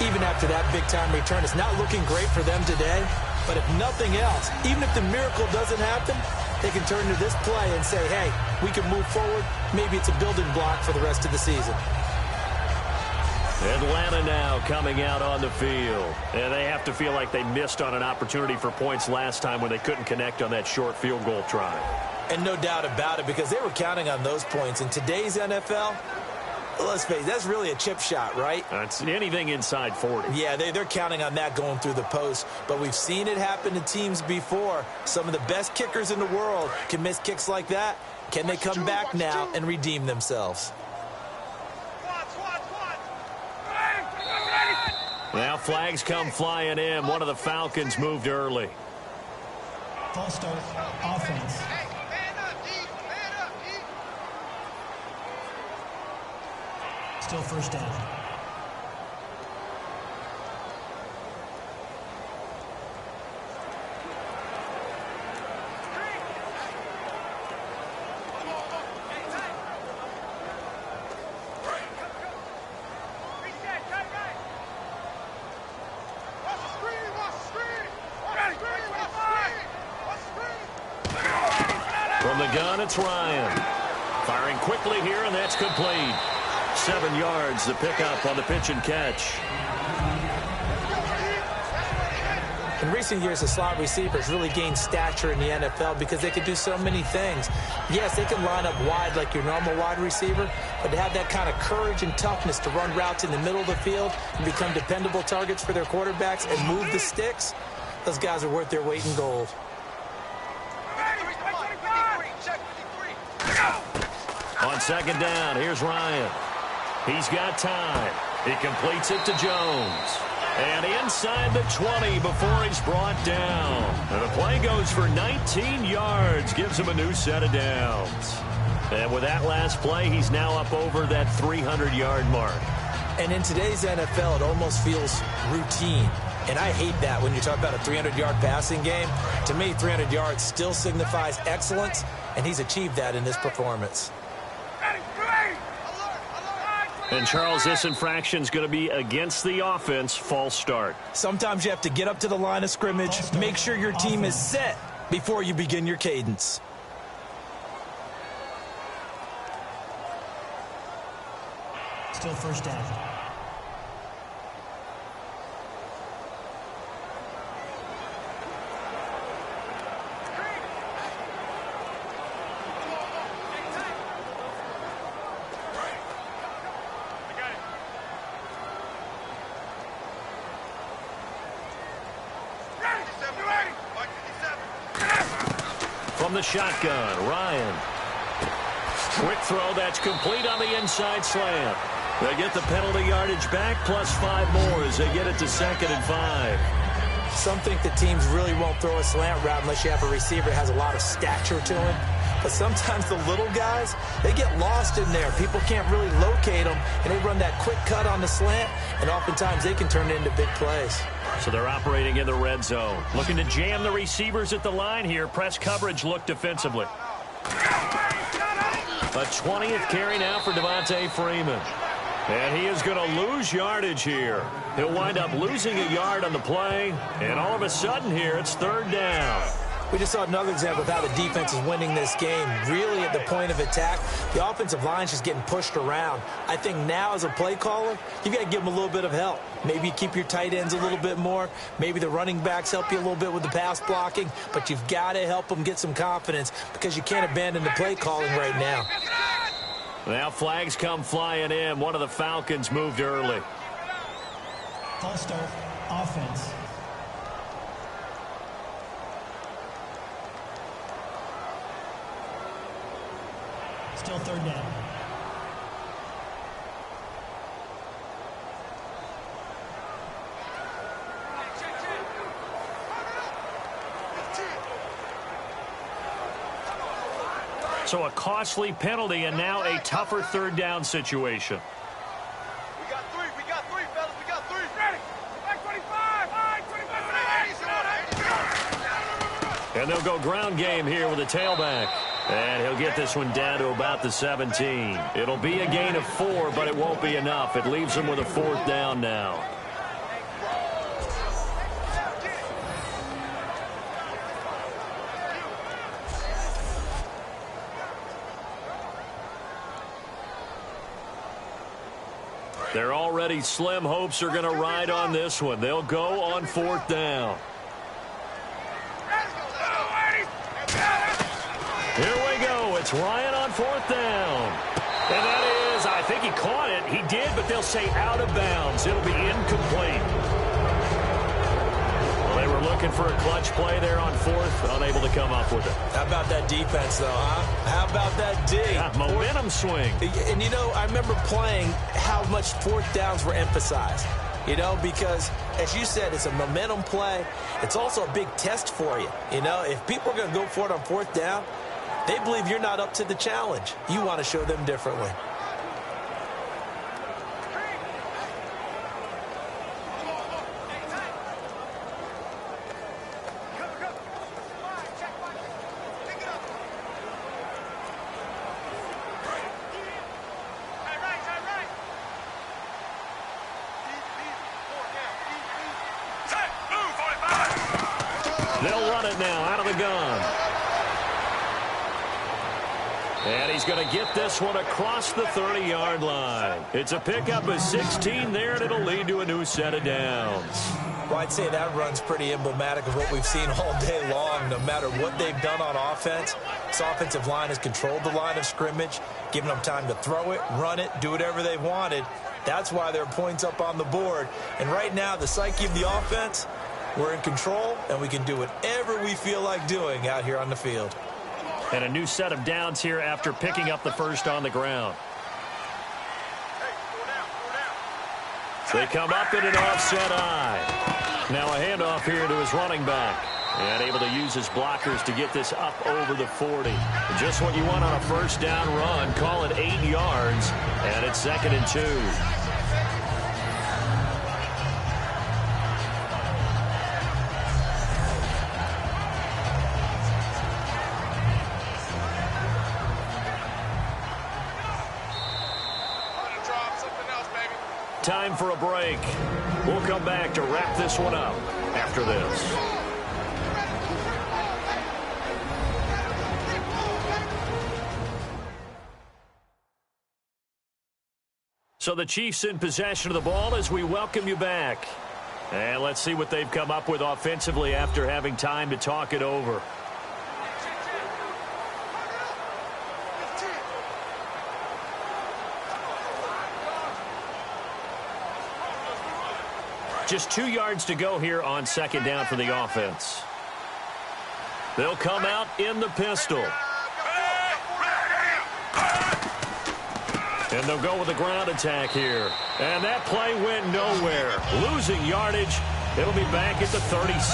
Even after that big-time return, it's not looking great for them today. But if nothing else, even if the miracle doesn't happen, they can turn to this play and say, hey, we can move forward. Maybe it's a building block for the rest of the season. Atlanta now coming out on the field. And they have to feel like they missed on an opportunity for points last time when they couldn't connect on that short field goal try. And no doubt about it, because they were counting on those points. In today's NFL, let's face it, that's really a chip shot, right? That's anything inside 40. Yeah, they're counting on that going through the post. But we've seen it happen to teams before. Some of the best kickers in the world can miss kicks like that. Can they come back now and redeem themselves? Now flags come flying in. One of the Falcons moved early. False start, offense. Still first down. From the gun, it's Ryan. Firing quickly here, and that's complete. 7 yards, the pickup on the pitch and catch. In recent years, the slot receivers really gained stature in the NFL because they can do so many things. Yes, they can line up wide like your normal wide receiver, but to have that kind of courage and toughness to run routes in the middle of the field and become dependable targets for their quarterbacks and move the sticks, those guys are worth their weight in gold. On second down, here's Ryan. He's got time. He completes it to Jones. And inside the 20 before he's brought down. And the play goes for 19 yards. Gives him a new set of downs. And with that last play, he's now up over that 300-yard mark. And in today's NFL, it almost feels routine. And I hate that when you talk about a 300-yard passing game. To me, 300 yards still signifies excellence, and he's achieved that in this performance. And, Charles, this infraction's going to be against the offense, false start. Sometimes you have to get up to the line of scrimmage, make sure your team is set before you begin your cadence. Still first down. From the shotgun, Ryan. Quick throw, that's complete on the inside slant. They get the penalty yardage back, plus 5 more as they get it to 2nd and 5. Some think the teams really won't throw a slant route unless you have a receiver that has a lot of stature to him. But sometimes the little guys, they get lost in there. People can't really locate them, and they run that quick cut on the slant, and oftentimes they can turn it into big plays. So they're operating in the red zone. Looking to jam the receivers at the line here. Press coverage look defensively. A 20th carry now for Devontae Freeman. And he is going to lose yardage here. He'll wind up losing a yard on the play. And all of a sudden here, it's 3rd down. We just saw another example of how the defense is winning this game. Really at the point of attack, the offensive line's just getting pushed around. I think now as a play caller, you've got to give them a little bit of help. Maybe you keep your tight ends a little bit more. Maybe the running backs help you a little bit with the pass blocking. But you've got to help them get some confidence because you can't abandon the play calling right now. Now flags come flying in. One of the Falcons moved early. False start, offense. Still 3rd down. So a costly penalty and now a tougher third down situation. We got three, fellas. We got three. Ready. Back 25. All right, 25. And they'll go ground game here with a tailback. And he'll get this one down to about the 17. It'll be a gain of 4, but it won't be enough. It leaves him with a 4th down now. Their already slim hopes are going to ride on this one. They'll go on 4th down. Here we go. It's Ryan on 4th down. And that is, I think he caught it. He did, but they'll say out of bounds. It'll be incomplete. Well, they were looking for a clutch play there on 4th, unable to come up with it. How about that defense, though, huh? How about that D? Yeah, momentum swing. And, you know, I remember playing how much 4th downs were emphasized. You know, because, as you said, it's a momentum play. It's also a big test for you. You know, if people are going to go for it on 4th down, they believe you're not up to the challenge. You want to show them differently. They'll run it now out of the gun. And he's going to get this one across the 30-yard line. It's a pickup of 16 there, and it'll lead to a new set of downs. Well, I'd say that run's pretty emblematic of what we've seen all day long. No matter what they've done on offense, this offensive line has controlled the line of scrimmage, given them time to throw it, run it, do whatever they wanted. That's why there are points up on the board. And right now, the psyche of the offense, we're in control, and we can do whatever we feel like doing out here on the field. And a new set of downs here after picking up the first on the ground. They come up in an offset eye. Now a handoff here to his running back. And able to use his blockers to get this up over the 40. Just what you want on a first down run. Call it 8 yards. And it's 2nd and 2. Time for a break. We'll come back to wrap this one up after this. So the Chiefs in possession of the ball as we welcome you back. And let's see what they've come up with offensively after having time to talk it over. Just 2 yards to go here on 2nd down for the offense. They'll come out in the pistol. And they'll go with a ground attack here. And that play went nowhere. Losing yardage. It'll be back at the 36.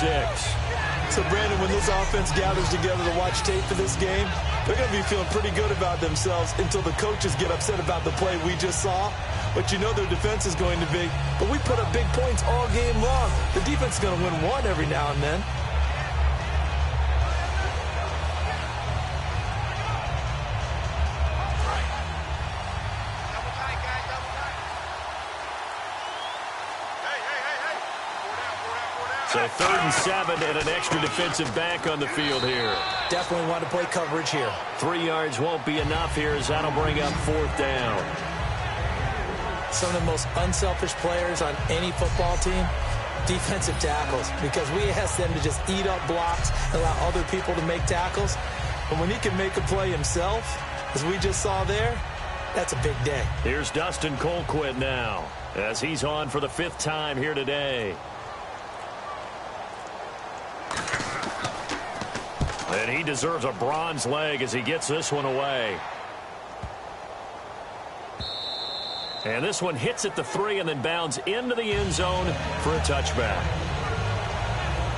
So, Brandon, when this offense gathers together to watch tape for this game, they're going to be feeling pretty good about themselves until the coaches get upset about the play we just saw. But you know their defense is going to be. But we put up big points all game long. The defense is going to win one every now and then. So 3rd and 7 and an extra defensive back on the field here. Definitely want to play coverage here. 3 yards won't be enough here as that'll bring up 4th down. Some of the most unselfish players on any football team, defensive tackles, because we ask them to just eat up blocks and allow other people to make tackles. But when he can make a play himself, as we just saw there, that's a big day. Here's Dustin Colquitt now as he's on for the 5th time here today. And he deserves a bronze leg as he gets this one away. And this one hits at the 3 and then bounds into the end zone for a touchback.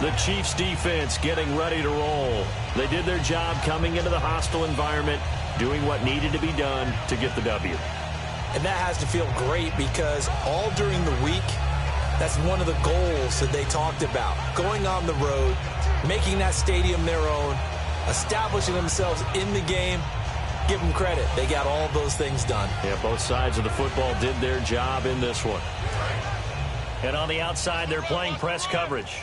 The Chiefs defense getting ready to roll. They did their job coming into the hostile environment, doing what needed to be done to get the W. And that has to feel great because all during the week, that's one of the goals that they talked about. Going on the road, making that stadium their own, establishing themselves in the game. Give them credit. They got all those things done. Yeah, both sides of the football did their job in this one. And on the outside, they're playing press coverage.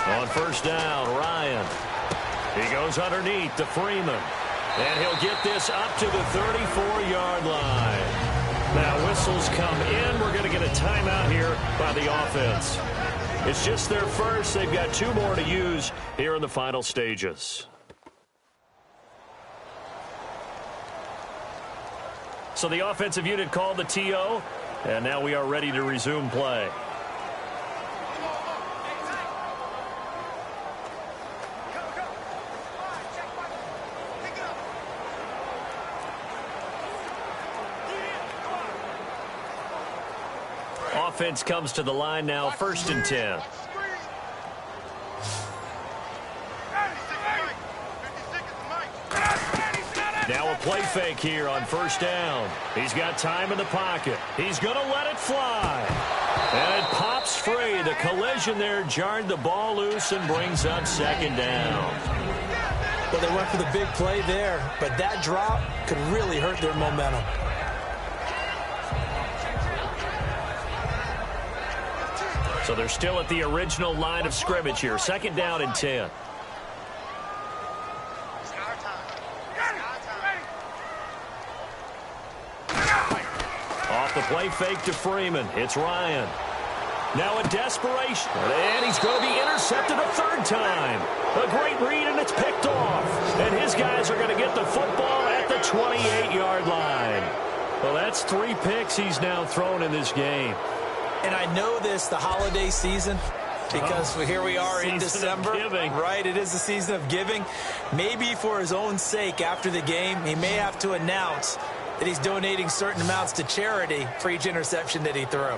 On first down, Ryan. He goes underneath to Freeman. And he'll get this up to the 34-yard line. Now whistles come in. We're going to get a timeout here by the offense. It's just their first. They've got 2 more to use here in the final stages. So the offensive unit called the TO. And now we are ready to resume play. Offense comes to the line now, 1st and 10. Now a play fake here on first down. He's got time in the pocket. He's going to let it fly. And it pops free. The collision there jarred the ball loose and brings up 2nd down. Well, they went for the big play there, but that drop could really hurt their momentum. So they're still at the original line of scrimmage here. 2nd down and 10. Off the play fake to Freeman. It's Ryan. Now a desperation. And he's going to be intercepted a 3rd time. A great read, and it's picked off. And his guys are going to get the football at the 28-yard line. Well, that's 3 picks he's now thrown in this game. And I know this, the holiday season, because here we are in December. Right, it is the season of giving. Maybe for his own sake after the game, he may have to announce that he's donating certain amounts to charity for each interception that he threw.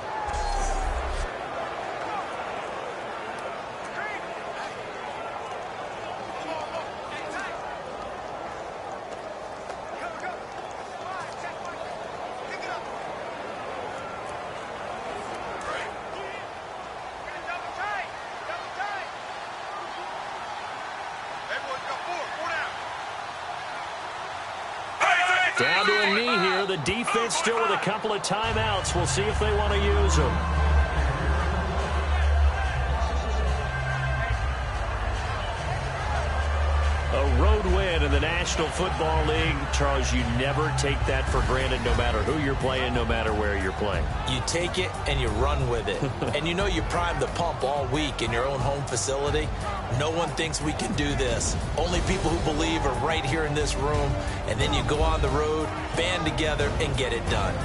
Down to a knee here. The defense still with a couple of timeouts. We'll see if they want to use them. A road win in the National Football League. Charles, you never take that for granted no matter who you're playing, no matter where you're playing. You take it and you run with it. And you know you primed the pump all week in your own home facility. No one thinks we can do this. Only people who believe are right here in this room. And then you go on the road, band together, and get it done.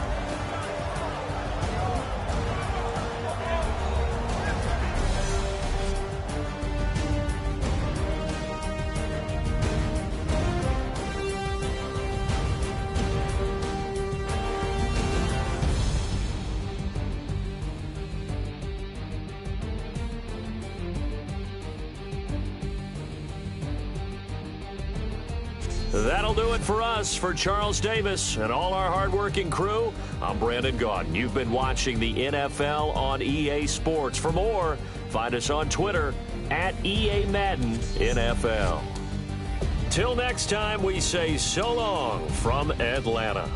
That'll do it for us. For Charles Davis and all our hardworking crew, I'm Brandon Gaudin. You've been watching the NFL on EA Sports. For more, find us on Twitter at EA Madden NFL. Till next time, we say so long from Atlanta.